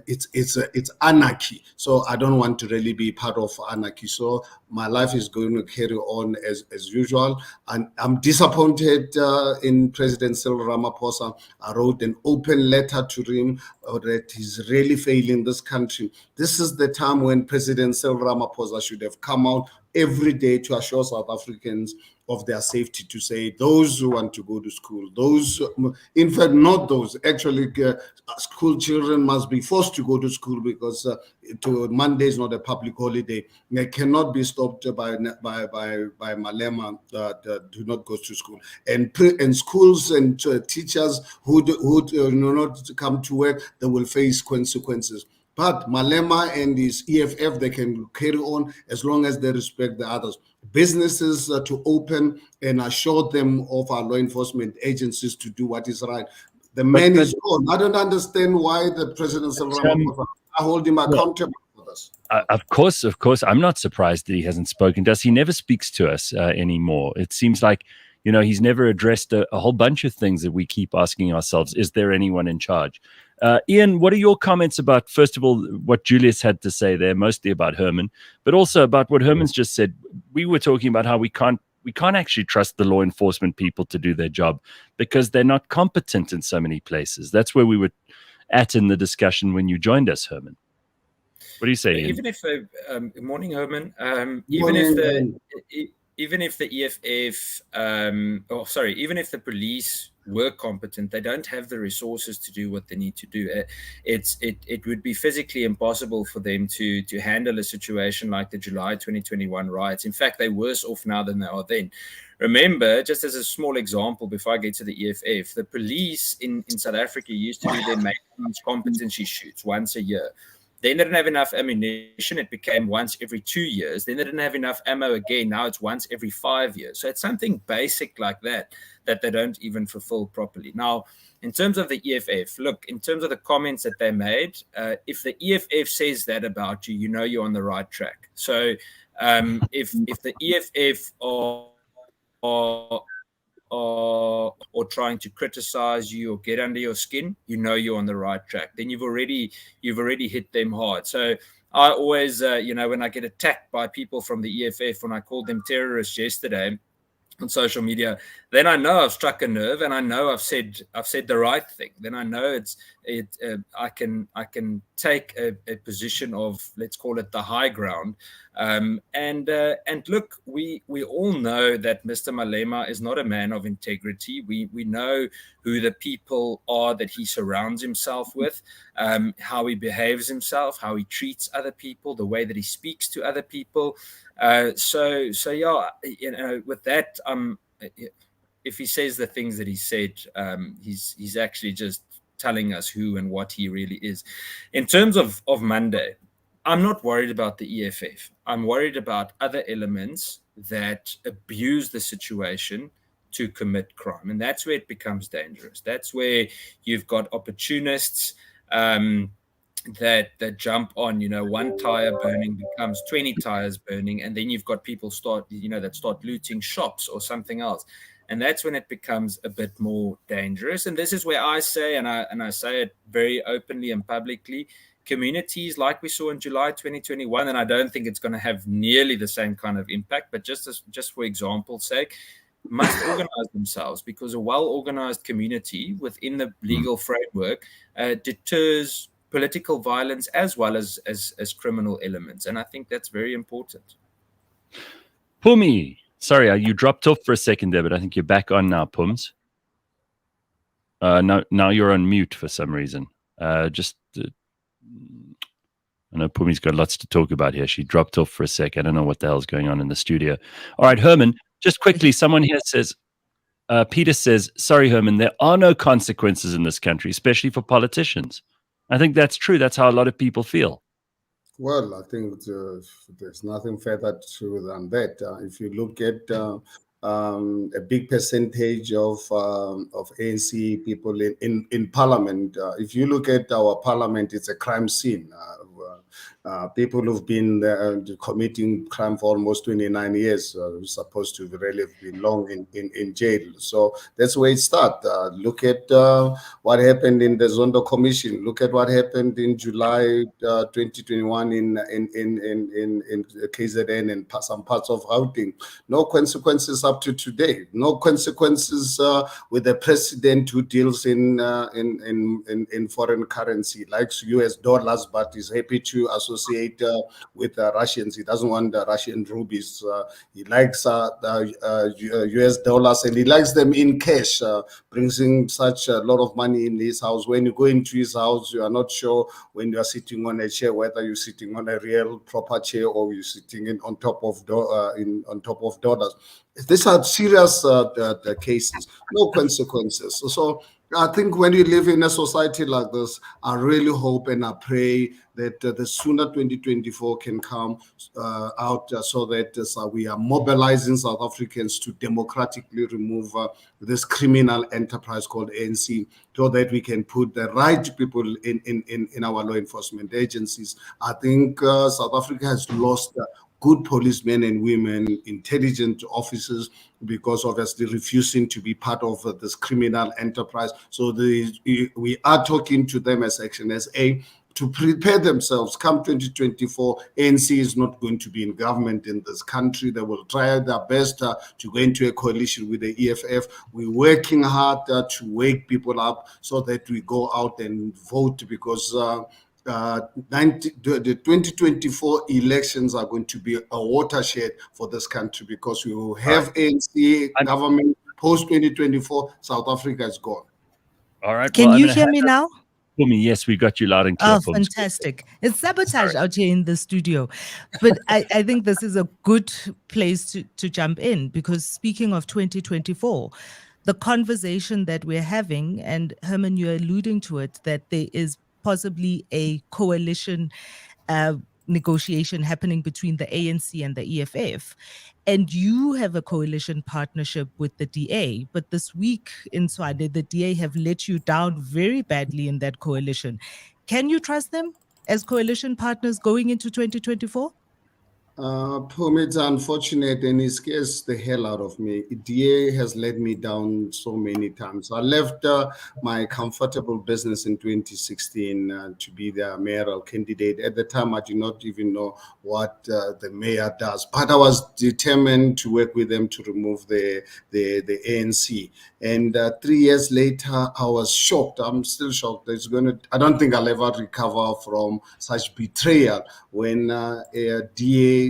it's anarchy. So I don't want to really be part of anarchy. So my life is going to carry on as usual. And I'm disappointed in President Cyril Ramaphosa. I wrote an open letter to him that he's really failing this country. This is the time when President Cyril Ramaphosa should have come out every day to assure South Africans of their safety, to say those who want to go to school, those, in fact, not those, actually school children must be forced to go to school because Monday is not a public holiday. They cannot be stopped by Malema do not go to school. And schools and teachers who do not come to work, they will face consequences. But Malema and his EFF, they can carry on as long as they respect the others. Businesses to open and assure them of our law enforcement agencies to do what is right. The man is gone. I don't understand why the President I hold him accountable for this. Of course. I'm not surprised that he hasn't spoken to us. He never speaks to us anymore. It seems like, he's never addressed a whole bunch of things that we keep asking ourselves. Is there anyone in charge? Ian, what are your comments about, first of all, what Julius had to say there, mostly about Herman, but also about what Herman's just said? We were talking about how we can't actually trust the law enforcement people to do their job because they're not competent in so many places. That's where we were at in the discussion when you joined us, Herman. What do you say, Ian? Even if good morning, Herman. Even if the EFF, even if the police were competent, they don't have the resources to do what they need to do. It would be physically impossible for them to handle a situation like the July 2021 riots. In fact, they're worse off now than they are then. Remember, just as a small example, before I get to the EFF, the police in South Africa used to do their maintenance competency shoots once a year. Then they didn't have enough ammunition. It became once every 2 years. Then they didn't have enough ammo again. Now it's once every 5 years. So it's something basic like that they don't even fulfill properly. Now, in terms of the EFF, look, in terms of the comments that they made, if the EFF says that about you, you're on the right track. So if the EFF or trying to criticize you or get under your skin, you're on the right track. Then you've already hit them hard. So I always, when I get attacked by people from the EFF, when I called them terrorists yesterday on social media, then I know I've struck a nerve, and I know I've said the right thing. Then I know I can take a position of, let's call it, the high ground. And look, we all know that Mr. Malema is not a man of integrity. We know who the people are that he surrounds himself with, how he behaves himself, how he treats other people, the way that he speaks to other people. So yeah, with that, if he says the things that he said, he's actually just telling us who and what he really is. In terms of Monday, I'm not worried about the EFF. I'm worried about other elements that abuse the situation to commit crime. And that's where it becomes dangerous. That's where you've got opportunists that jump on, one tire burning becomes 20 tires burning. And then you've got people that start looting shops or something else. And that's when it becomes a bit more dangerous. And this is where I say, and I say it very openly and publicly, communities like we saw in July 2021, and I don't think it's going to have nearly the same kind of impact, but just for example's sake, must organize themselves, because a well-organized community within the legal framework deters political violence as well as criminal elements. And I think that's very important. Phumi, sorry, you dropped off for a second there, but I think you're back on now, Pums. Now you're on mute for some reason. I know Pumi's got lots to talk about here. She dropped off for a sec. I don't know what the hell's going on in the studio. All right, Herman, just quickly, someone here says, Peter says, sorry, Herman, there are no consequences in this country, especially for politicians. I think that's true. That's how a lot of people feel. Well, I think there's nothing further true than that. If you look at a big percentage of ANC people in Parliament, if you look at our Parliament, it's a crime scene. People who've been committing crime for almost 29 years, supposed to really have been long in jail. So that's where it starts. Look at what happened in the Zondo Commission. Look at what happened in July 2021 in KZN and some parts of Gauteng. No consequences up to today. No consequences with the president who deals in foreign currency, likes US dollars, but is happy to associate with the Russians. He doesn't want the Russian rubies. He likes US dollars, and he likes them in cash. Brings in such a lot of money in his house. When you go into his house, you are not sure when you are sitting on a chair whether you're sitting on a real proper chair or you're sitting on top of dollars. These are serious cases. No consequences. So I think when you live in a society like this, I really hope and I pray that the sooner 2024 can come out so that we are mobilizing South Africans to democratically remove this criminal enterprise called ANC, so that we can put the right people in our law enforcement agencies. I think South Africa has lost good policemen and women, intelligent officers, because obviously refusing to be part of this criminal enterprise. So we are talking to them as Action SA to prepare themselves. Come 2024, ANC is not going to be in government in this country. They will try their best to go into a coalition with the EFF. We're working hard to wake people up so that we go out and vote, because the 2024 elections are going to be a watershed for this country, because we will have ANC government post 2024. South Africa is gone. All right. Can you hear me now? Phumi, yes, we got you loud and clear. Oh, fantastic. It's sabotage out here in the studio. But I think this is a good place to jump in, because speaking of 2024, the conversation that we're having, and Herman, you're alluding to it, that there is possibly a coalition negotiation happening between the ANC and the EFF. And you have a coalition partnership with the DA. But this week in Swade, the DA have let you down very badly in that coalition. Can you trust them as coalition partners going into 2024? It's unfortunate, and it scares the hell out of me. DA has let me down so many times. I left my comfortable business in 2016 to be the mayoral candidate. At the time, I did not even know what the mayor does, but I was determined to work with them to remove the ANC. And 3 years later, I was shocked. I'm still shocked. I don't think I'll ever recover from such betrayal when a DA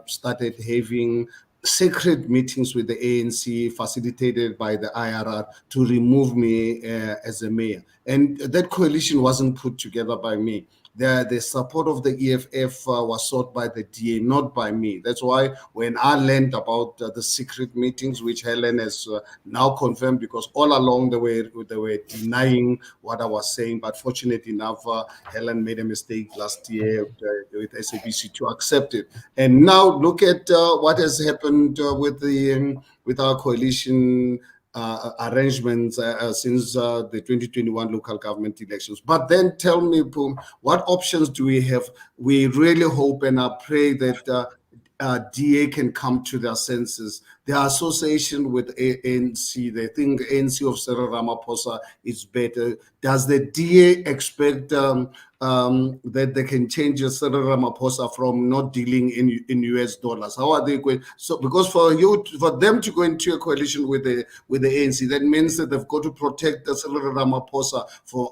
started having secret meetings with the ANC facilitated by the IRR to remove me as a mayor. And that coalition wasn't put together by me. The support of the EFF was sought by the DA, not by me. That's why when I learned about the secret meetings, which Helen has now confirmed, because all along they were denying what I was saying. But fortunately enough, Helen made a mistake last year with SABC to accept it. And now look at what has happened with our coalition arrangements since the 2021 local government elections. But then tell me, Pum, what options do we have? We really hope and I pray that DA can come to their senses. Their association with ANC, they think ANC of Cyril Ramaphosa is better. Does the DA expect that they can change Cyril Ramaphosa from not dealing in US dollars? How are they going? So, because for them to go into a coalition with the ANC, that means that they've got to protect Cyril Ramaphosa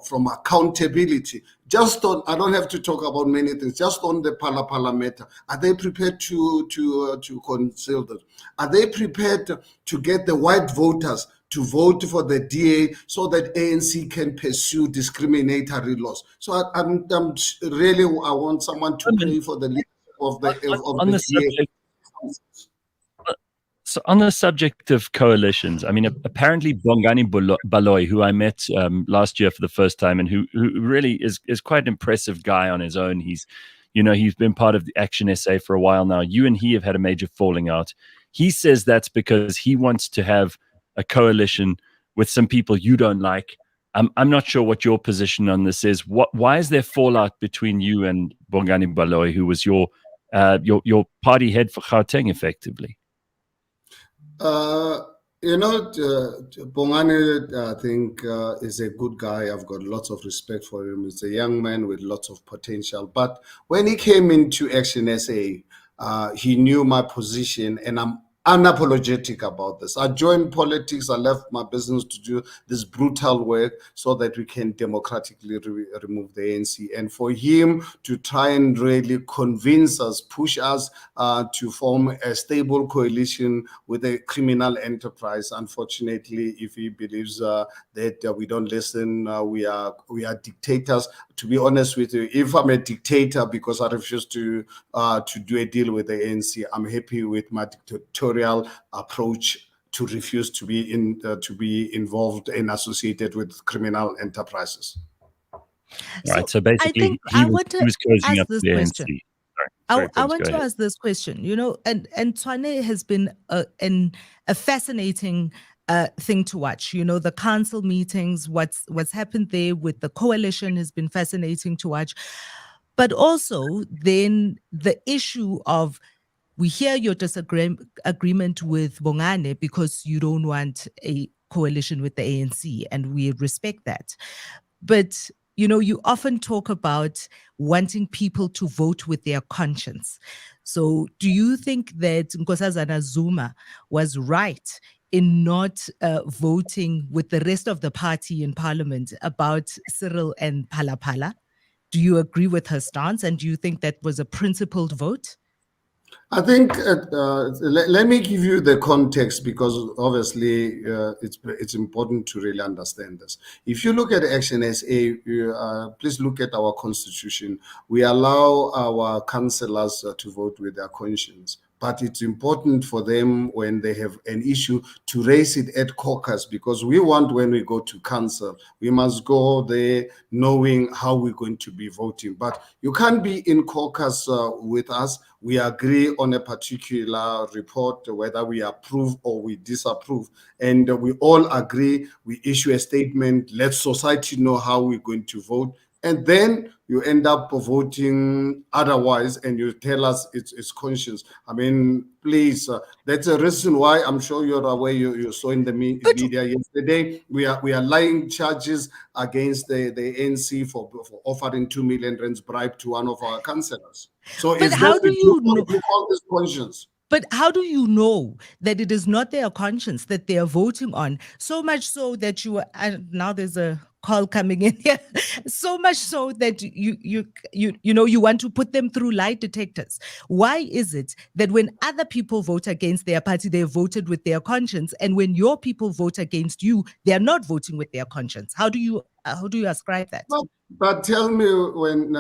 from accountability. Just on, I don't have to talk about many things. Just on the Phala-ment, are they prepared to conceal that? Are they prepared to get the white voters to vote for the DA so that ANC can pursue discriminatory laws? So I'm really, I want someone to pray for the leadership of the DA. So on the subject of coalitions, I mean, apparently Bongani Baloy, who I met last year for the first time, and who really is quite an impressive guy on his own. He's been part of the Action SA for a while now. You and he have had a major falling out. He says that's because he wants to have a coalition with some people you don't like. I'm not sure what your position on this is. Why is there fallout between you and Bongani Baloy, who was your party head for Gauteng, effectively? Bongani, I think, is a good guy. I've got lots of respect for him. He's a young man with lots of potential. But when he came into Action SA, he knew my position, and I'm unapologetic about this. I joined politics. I left my business to do this brutal work so that we can democratically remove the ANC. And for him to try and really convince us, push us to form a stable coalition with a criminal enterprise, unfortunately, if he believes that we don't listen, we are dictators. To be honest with you, if I'm a dictator because I refuse to do a deal with the ANC, I'm happy with my dictatorial approach to refuse to be involved and associated with criminal enterprises. Right. So basically, he was closing up the ANC. I want to ask this question, and Tshwane has been a fascinating thing to watch. The council meetings, what's happened there with the coalition has been fascinating to watch. But also then the issue of, we hear your disagreement with Bongani because you don't want a coalition with the ANC, and we respect that. But you often talk about wanting people to vote with their conscience. So do you think that Nkosazana Zuma was right in not voting with the rest of the party in parliament about Cyril and Phala-ment? Do you agree with her stance? And do you think that was a principled vote? I think let me give you the context, because obviously it's important to really understand this. If you look at Action SA, please look at our constitution. We allow our councillors to vote with their conscience. But it's important for them, when they have an issue, to raise it at caucus, because we want, when we go to council, we must go there knowing how we're going to be voting. But you can't be in caucus with us. We agree on a particular report, whether we approve or we disapprove. And we all agree, we issue a statement, let society know how we're going to vote. And then you end up voting otherwise, and you tell us it's conscience. I mean, please, that's a reason why I'm sure you're aware, you saw in the media yesterday, we are lying charges against the ANC for offering 2 million rands bribe to one of our councillors. So but how do you know? You call this conscience? But how do you know that it is not their conscience that they are voting on? So much so that now there's a call coming in here. So much so that you want to put them through lie detectors. Why is it that when other people vote against their party, they voted with their conscience, and when your people vote against you, they are not voting with their conscience? How do you ascribe that? But tell me, when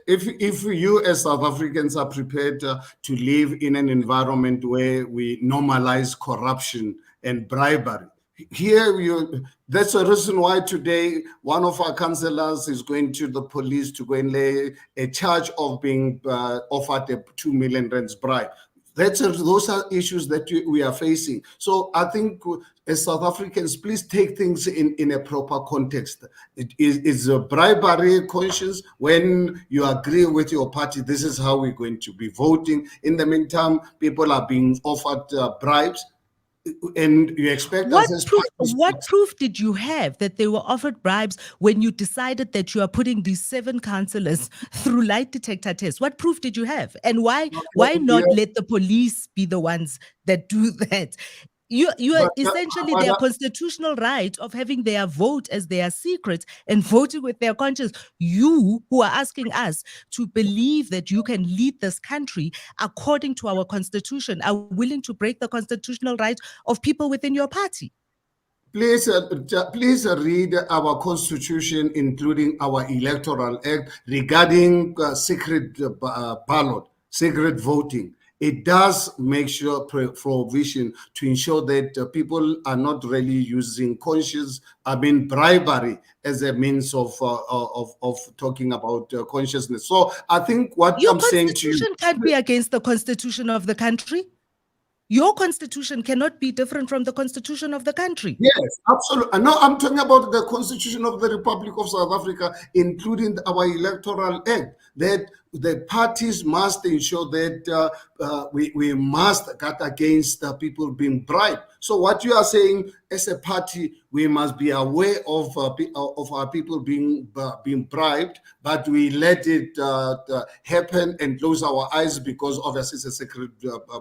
if you as South Africans are prepared to live in an environment where we normalize corruption and bribery, that's a reason why today one of our councillors is going to the police to go and lay a charge of being offered a 2 million rands bribe. Those are issues that we are facing. So I think as South Africans, please take things in a proper context. It's a bribery conscience. When you agree with your party, this is how we're going to be voting. In the meantime, people are being offered bribes. And you expect what proof did you have that they were offered bribes when you decided that you are putting these 7 councillors through lie detector tests? What proof did you have? And why not let the police be the ones that do that? You are essentially their constitutional right of having their vote as their secret and voting with their conscience. You, who are asking us to believe that you can lead this country according to our constitution, are willing to break the constitutional right of people within your party. Please read our constitution, including our electoral act, regarding secret ballot, secret voting. It does make sure provision to ensure that people are not really using bribery as a means of talking about consciousness. So I think what I'm saying to you, your constitution can't be against the constitution of the country. Your constitution cannot be different from the constitution of the country. Yes, absolutely. No, I'm talking about the constitution of the Republic of South Africa, including our electoral act, that the parties must ensure that we must guard against people being bribed. So what you are saying, as a party, we must be aware of our people being bribed, but we let it happen and close our eyes because obviously it's a secret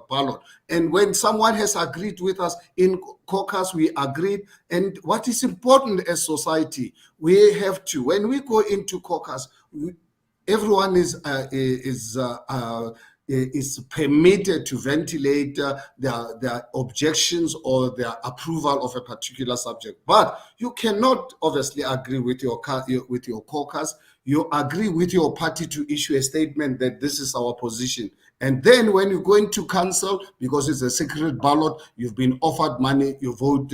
ballot. And when someone has agreed with us in caucus, we agreed. And what is important as society, we have to, when we go into caucus, everyone is permitted to ventilate their objections or their approval of a particular subject. But you cannot obviously agree with your caucus. you agree with your party to issue a statement that this is our position. And then when you go into council, because it's a secret ballot, you've been offered money, you vote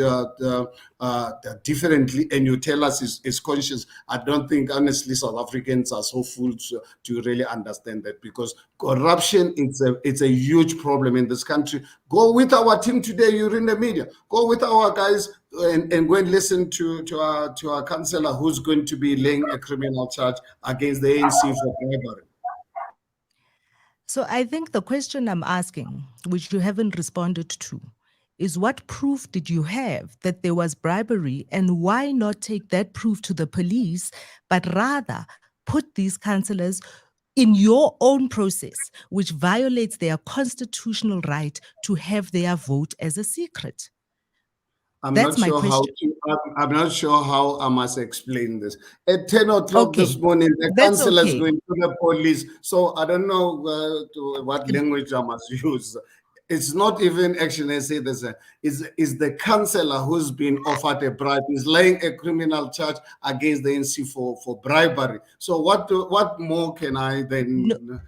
differently, and you tell us it's conscious. I don't think, honestly, South Africans are so fools to really understand that, because corruption, it's a huge problem in this country. Go with our team today, you're in the media. Go with our guys and go and listen to our councillor who's going to be laying a criminal charge against the ANC for bribery. So I think the question I'm asking, which you haven't responded to, is what proof did you have that there was bribery, and why not take that proof to the police, but rather put these councillors in your own process, which violates their constitutional right to have their vote as a secret? I'm That's not my sure question. I'm not sure how I must explain this. At 10 o'clock this morning, the That's councillor is okay. going to the police. So I don't know what language I must use. It's not even actually, I say this, is the councillor who's been offered a bribe, is laying a criminal charge against the NC for bribery. So what more can I then? No,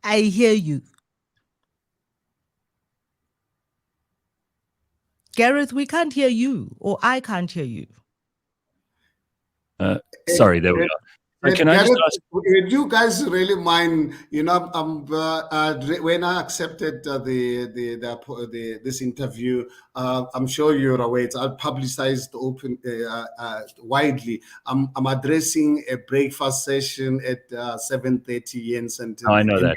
I hear you. Gareth, we can't hear you, or I can't hear you. Sorry, there we are. Can I just ask? Would you guys really mind? You know, when I accepted this interview, I'm sure you're aware. It's publicized open widely. I'm addressing a breakfast session at 7:30 in Central. I know that.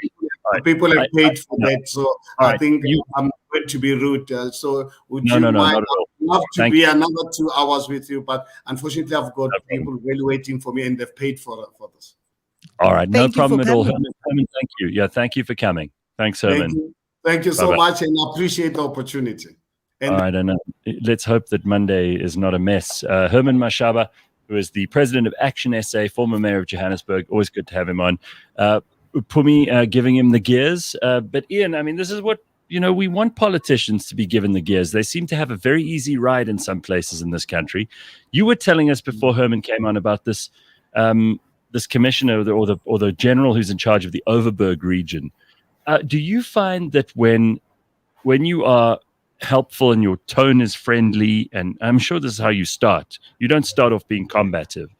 People have paid for that, so I think you, I'm going to be rude. So would no, you no, mind? not at all. I'd love to Thank be you. another 2 hours with you, but unfortunately, I've got people really waiting for me, and they've paid for this. All right, no Thank you problem for at all. coming. Herman, thank you. Yeah, thank you for coming. Thanks, Herman. Thank you so Bye-bye. much, and I appreciate the opportunity. And I don't know. Let's hope that Monday is not a mess. Herman Mashaba, who is the president of Action SA, former mayor of Johannesburg. Always good to have him on. Phumi giving him the gears. But Ian, I mean, this is what, we want politicians to be given the gears. They seem to have a very easy ride in some places in this country. You were telling us before Herman came on about this this commissioner or the general who's in charge of the Overberg region. Do you find that when you are helpful and your tone is friendly, and I'm sure this is how you start, you don't start off being combative,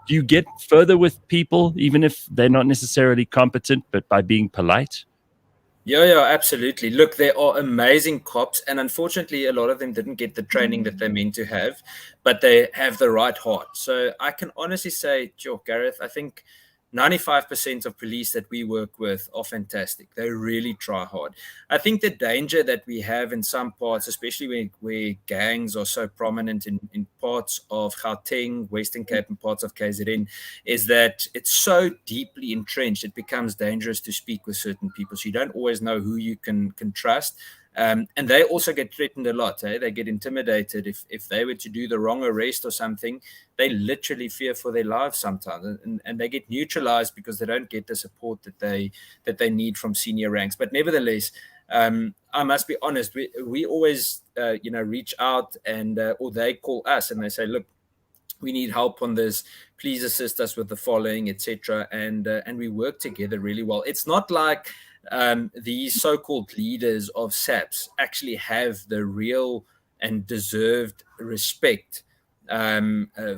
do you get further with people even if they're not necessarily competent, but by being polite? Yeah, absolutely. Look, there are amazing cops, and unfortunately, a lot of them didn't get the training that they're meant to have, but they have the right heart. So I can honestly say, Gareth, I think 95% of police that we work with are fantastic. They really try hard. I think the danger that we have in some parts, especially where gangs are so prominent in parts of Gauteng, Western Cape, and parts of KZN, is that it's so deeply entrenched, it becomes dangerous to speak with certain people. So you don't always know who you can trust. And they also get threatened a lot. They get intimidated. If they were to do the wrong arrest or something, they literally fear for their lives sometimes, and they get neutralized because they don't get the support that they need from senior ranks. But nevertheless, I must be honest, we always reach out, and or they call us and they say, look, we need help on this, please assist us with the following, etc. And we work together really well. It's not like these so-called leaders of SAPS actually have the real and deserved respect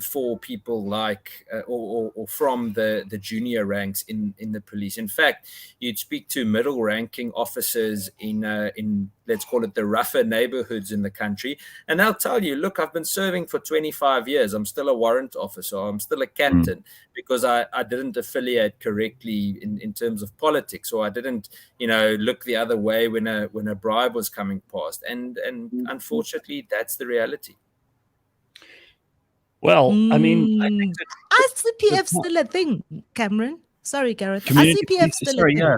for people like or from the junior ranks in the police. In fact, you'd speak to middle-ranking officers in let's call it the rougher neighborhoods in the country, and they'll tell you, look, I've been serving for 25 years. I'm still a warrant officer. I'm still a captain because I didn't affiliate correctly in terms of politics, or I didn't look the other way when a bribe was coming past. And unfortunately, that's the reality. Well, I mean, I think CPF still a thing, Cameron? Sorry, Gareth. CPF still a thing? Yeah.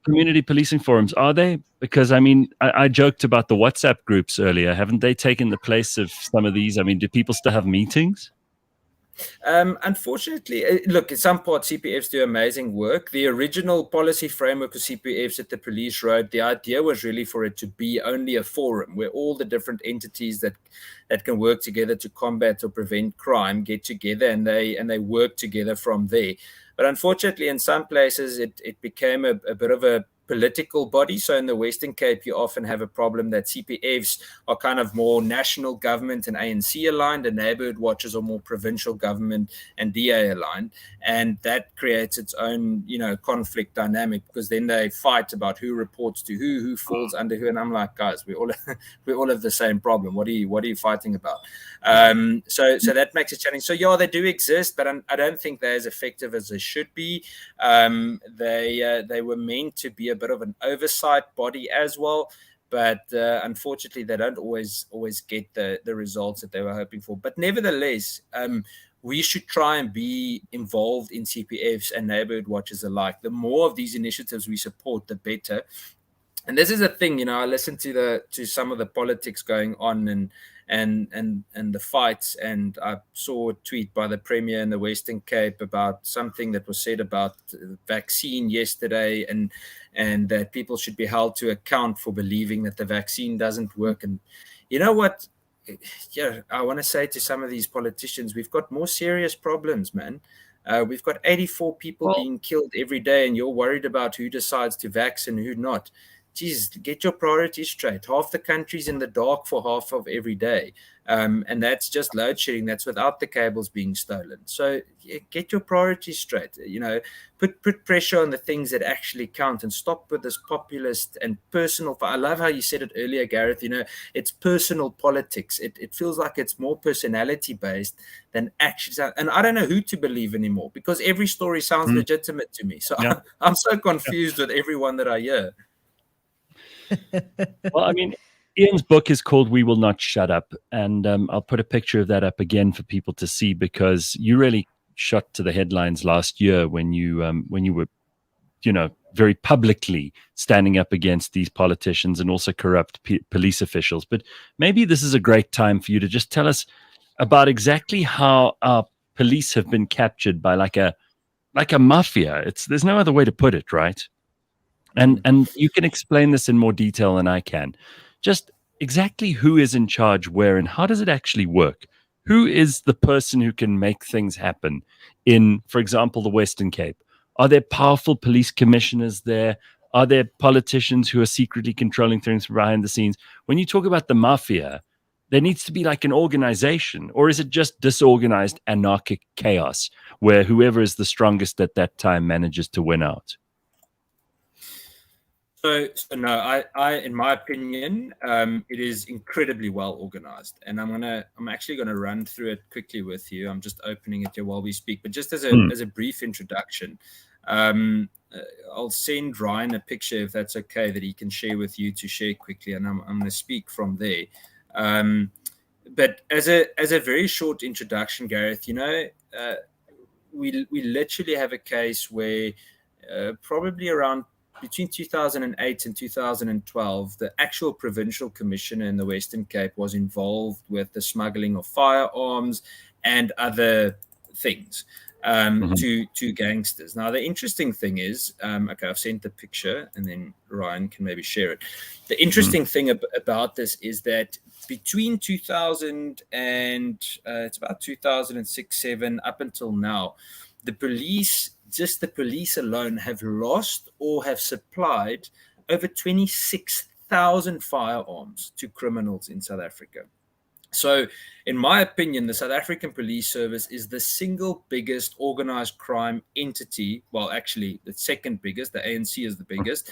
Community policing forums, are they? Because, I mean, I joked about the WhatsApp groups earlier. Haven't they taken the place of some of these? I mean, do people still have meetings? Unfortunately, look, in some parts, CPFs do amazing work. The original policy framework of CPFs that the police wrote, the idea was really for it to be only a forum where all the different entities that can work together to combat or prevent crime get together, and they work together from there. But unfortunately, in some places, it became a bit of a political body. So in the Western Cape, you often have a problem that CPFs are kind of more national government and ANC aligned, and neighborhood watches are more provincial government and DA aligned. And that creates its own, conflict dynamic, because then they fight about who reports to who falls under who. And I'm like, guys, we all have the same problem. What are you fighting about? So that makes it challenging. So yeah, they do exist, but I don't think they're as effective as they should be. They were meant to be a bit of an oversight body as well, but unfortunately they don't always get the results that they were hoping for. But nevertheless, we should try and be involved in CPFs and neighborhood watches alike. The more of these initiatives we support, the better. And this is a thing, I listen to some of the politics going on and the fights, and I saw a tweet by the Premier in the Western Cape about something that was said about the vaccine yesterday, and that people should be held to account for believing that the vaccine doesn't work. And you know what? Yeah, I want to say to some of these politicians, we've got more serious problems, man. We've got 84 people being killed every day, and you're worried about who decides to vax and who not. Geez, get your priorities straight. Half the country's in the dark for half of every day. And that's just load shedding. That's without the cables being stolen. So get your priorities straight. Put pressure on the things that actually count, and stop with this populist and personal. I love how you said it earlier, Gareth. It's personal politics. It feels like it's more personality based than actually. And I don't know who to believe anymore, because every story sounds legitimate to me. So yeah. I'm so confused with everyone that I hear. Well, I mean, Ian's book is called We Will Not Shut Up, and I'll put a picture of that up again for people to see, because you really shot to the headlines last year when you were, very publicly standing up against these politicians and also corrupt police officials. But maybe this is a great time for you to just tell us about exactly how our police have been captured by like a mafia. There's no other way to put it, right? And you can explain this in more detail than I can. Just exactly who is in charge where, and how does it actually work? Who is the person who can make things happen in, for example, the Western Cape? Are there powerful police commissioners there? Are there politicians who are secretly controlling things behind the scenes? When you talk about the mafia, there needs to be like an organization, or is it just disorganized, anarchic chaos where whoever is the strongest at that time manages to win out? So no, I in my opinion, it is incredibly well organized, and I'm actually gonna run through it quickly with you. I'm just opening it here while we speak, but just as a brief introduction, I'll send Ryan a picture, if that's okay, that he can share with you to share quickly, and I'm gonna speak from there. But as a very short introduction, Gareth, we literally have a case where probably around between 2008 and 2012, the actual provincial commissioner in the Western Cape was involved with the smuggling of firearms and other things to gangsters. Now, the interesting thing is, okay, I've sent the picture, and then Ryan can maybe share it. The interesting thing about this is that between 2000 and it's about 2006-07 up until now, the police alone have lost or have supplied over 26,000 firearms to criminals in South Africa. So, in my opinion, the South African Police Service is the single biggest organized crime entity. Well, actually, the second biggest. The ANC is the biggest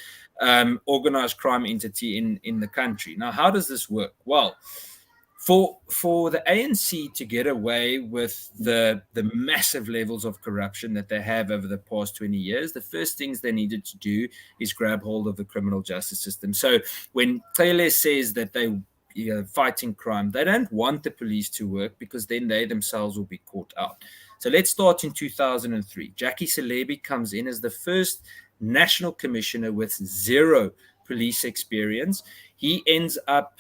organized crime entity in the country. Now, how does this work? Well, for the ANC to get away with the massive levels of corruption that they have over the past 20 years, the first things they needed to do is grab hold of the criminal justice system. So when Taylor says that they fighting crime, they don't want the police to work, because then they themselves will be caught out. So let's start in 2003. Jackie Selebi comes in as the first national commissioner with zero police experience. He ends up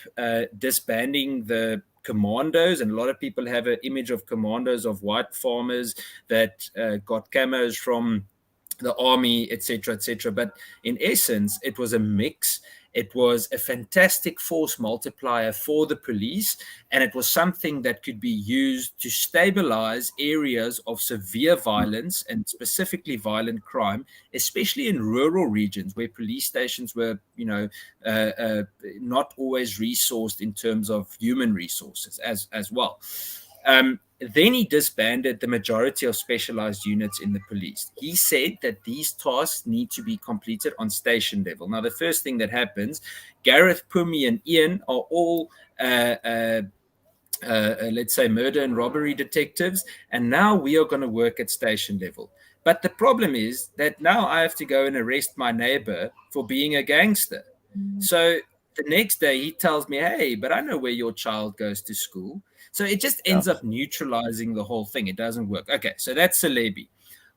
disbanding the commandos, and a lot of people have an image of commandos of white farmers that got camos from the army, etc., etc. But in essence, it was a mix. It was a fantastic force multiplier for the police, and it was something that could be used to stabilize areas of severe violence and specifically violent crime, especially in rural regions where police stations were, not always resourced in terms of human resources as well. Then he disbanded the majority of specialized units in the police. He said that these tasks need to be completed on station level. Now, the first thing that happens, Gareth, Phumi, and Ian are all, let's say, murder and robbery detectives, and now we are going to work at station level. But the problem is that now I have to go and arrest my neighbor for being a gangster. So the next day he tells me, hey, but I know where your child goes to school. So it just ends up neutralizing the whole thing. It doesn't work. Okay, so that's Celebi.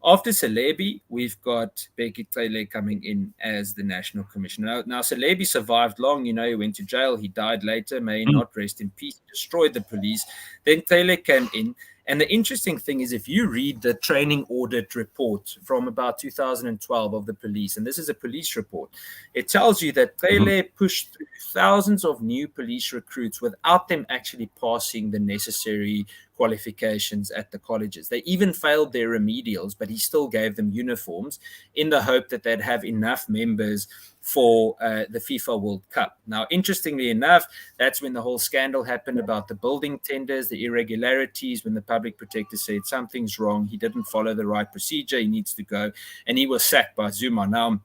After Celebi, we've got Bheki Cele coming in as the National Commissioner. Now Celebi survived long. He went to jail. He died later. May he not rest in peace. He destroyed the police. Then Cele came in. And the interesting thing is, if you read the training audit report from about 2012 of the police, and this is a police report, it tells you that Cele pushed through thousands of new police recruits without them actually passing the necessary qualifications at the colleges. They even failed their remedials, but he still gave them uniforms in the hope that they'd have enough members for the FIFA World Cup. Now, interestingly enough, that's when the whole scandal happened about the building tenders, the irregularities, when the public protector said something's wrong, he didn't follow the right procedure, he needs to go, and he was sacked by Zuma. Now,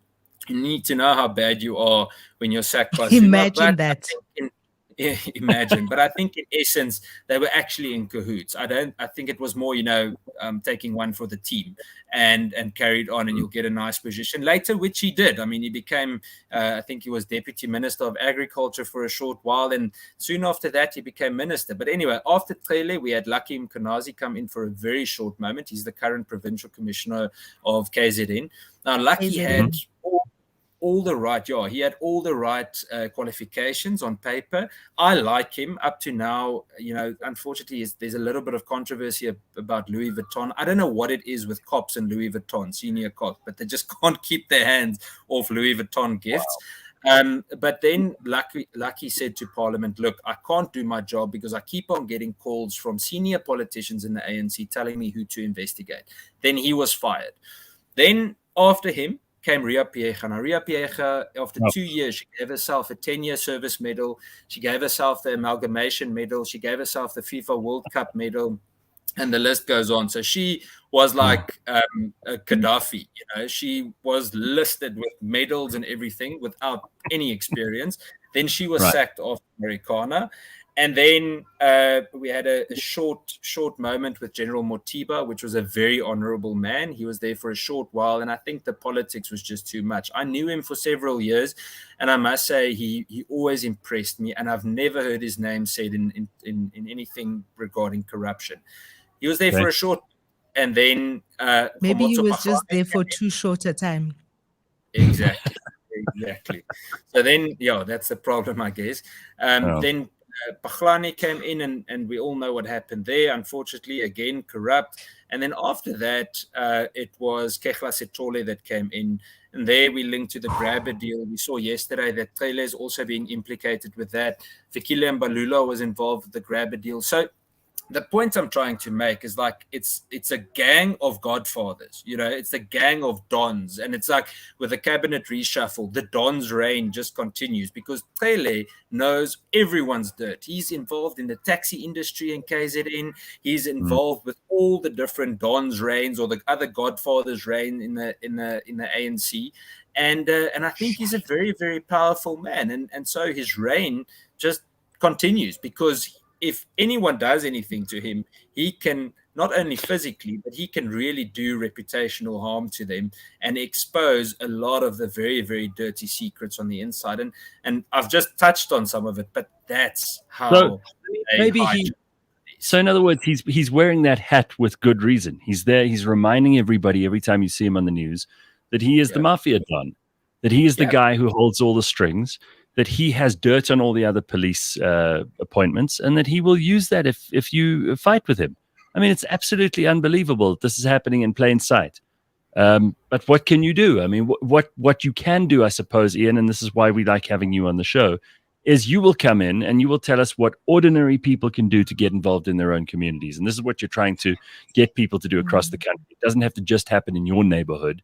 you need to know how bad you are when you're sacked by Zuma. Imagine that. Imagine, but I think in essence they were actually in cahoots. I think it was more, taking one for the team and carried on, and you'll get a nice position later, which he did. I mean, he became, I think he was Deputy Minister of Agriculture for a short while, and soon after that he became Minister. But anyway, after Cele, we had Lucky Mkhonazi come in for a very short moment. He's the current Provincial Commissioner of KZN. Now, Lucky had all the right, he had all the right qualifications on paper. I like him up to now. Unfortunately, there's a little bit of controversy about Louis Vuitton. I don't know what it is with cops and Louis Vuitton, senior cops, but they just can't keep their hands off Louis Vuitton gifts. Wow. But then Lucky said to Parliament, look, I can't do my job because I keep on getting calls from senior politicians in the ANC telling me who to investigate. Then he was fired. Then after him came Ria Piecha. Now, Ria Piecha, after 2 years, she gave herself a 10-year service medal. She gave herself the amalgamation medal. She gave herself the FIFA World Cup medal. And the list goes on. So she was like a Gaddafi. She was listed with medals and everything without any experience. Then she was sacked after Marikana. And then we had a short moment with General Motiba, which was a very honorable man. He was there for a short while, and I think the politics was just too much. I knew him for several years, and I must say he always impressed me, and I've never heard his name said in anything regarding corruption. He was there for a short, and then maybe he was just there for too short a time. Exactly. So then, that's the problem, I guess. Then Pakhlani came in, and we all know what happened there. Unfortunately, again, corrupt. And then after that, it was Kehla Setole that came in. And there we linked to the grabber deal. We saw yesterday that Taylor is also being implicated with that. Fikile Mbalula was involved with the grabber deal. So the point I'm trying to make is like it's a gang of godfathers, it's a gang of dons, and it's like with a cabinet reshuffle, the dons' reign just continues because Cele knows everyone's dirt. He's involved in the taxi industry in KZN. He's involved with all the different dons' reigns or the other godfathers' reign in the ANC, and I think he's a very, very powerful man, and so his reign just continues because if anyone does anything to him, he can not only physically, but he can really do reputational harm to them and expose a lot of the very, very dirty secrets on the inside. And I've just touched on some of it, but that's how So in other words, he's wearing that hat with good reason. He's there. He's reminding everybody every time you see him on the news that he is the mafia don, that he is the guy who holds all the strings, that he has dirt on all the other police appointments, and that he will use that if you fight with him. I mean, it's absolutely unbelievable. This is happening in plain sight. But what can you do? I mean, what you can do, I suppose, Ian, and this is why we like having you on the show, is you will come in and you will tell us what ordinary people can do to get involved in their own communities. And this is what you're trying to get people to do across the country. It doesn't have to just happen in your neighborhood.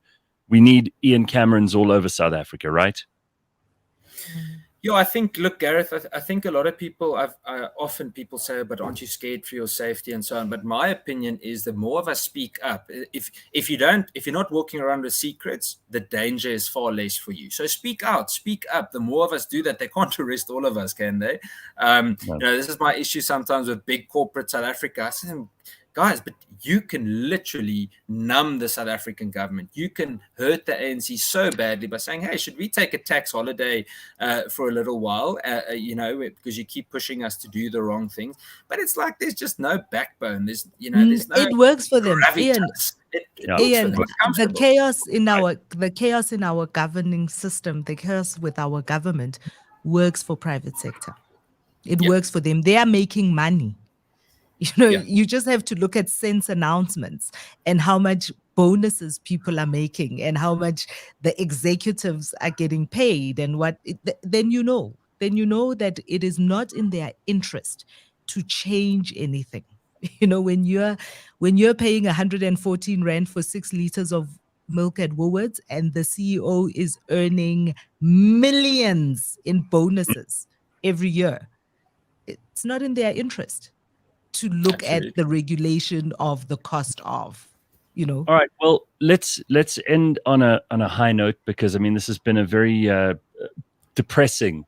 We need Ian Camerons all over South Africa, right? Yeah, I think, look, Gareth, I think a lot of people, often people say, but aren't you scared for your safety and so on? But my opinion is the more of us speak up, if you're not walking around with secrets, the danger is far less for you. So speak out, speak up. The more of us do that, they can't arrest all of us, can they? No. You know, this is my issue sometimes with big corporate South Africa. I say, guys, but you can literally numb the South African government. You can hurt the ANC so badly by saying, hey, should we take a tax holiday for a little while, you know, because you keep pushing us to do the wrong things. But it's like there's just no backbone. There's no it works for them. Ian, Ian, the chaos in our governing system, the chaos with our government works for private sector. It works for them. They are making money. You know, you just have to look at Sense announcements and how much bonuses people are making and how much the executives are getting paid and then you know that it is not in their interest to change anything. You know, when you're paying 114 Rand for 6 liters of milk at Woolworths and the CEO is earning millions in bonuses every year, it's not in their interest to look at the regulation of the cost of, you know. All right. Well, let's end on a high note, because I mean this has been a very depressing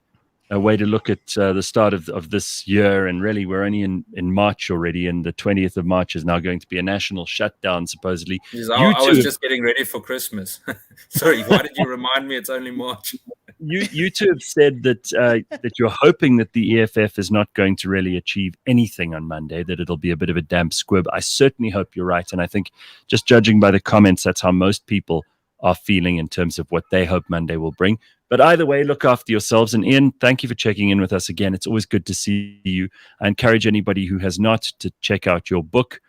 way to look at the start of this year, and really we're only in March already, and the 20th of March is now going to be a national shutdown supposedly. Yes, I was just getting ready for Christmas. Sorry, why did you remind me it's only March? You two have said that that you're hoping that the EFF is not going to really achieve anything on Monday, that it'll be a bit of a damp squib. I certainly hope you're right, and I think just judging by the comments, that's how most people are feeling in terms of what they hope Monday will bring. But either way, look after yourselves. And Ian, thank you for checking in with us again. It's always good to see you. I encourage anybody who has not to check out your book.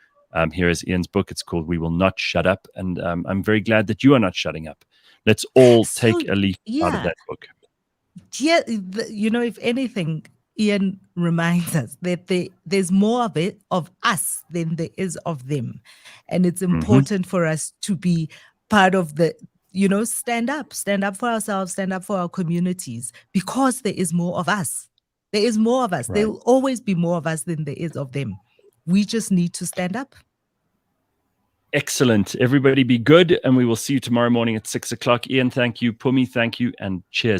Here is Ian's book. It's called We Will Not Shut Up. And I'm very glad that you are not shutting up. Let's all take a leaf out of that book. Yeah, you know, if anything, Ian reminds us that there's more of us than there is of them. And it's important for us to be part of the, you know, stand up for ourselves, stand up for our communities, because there is more of us. There is more of us. Right. There will always be more of us than there is of them. We just need to stand up. Excellent. Everybody be good. And we will see you tomorrow morning at 6 o'clock. Ian, thank you. Phumi, thank you. And cheers.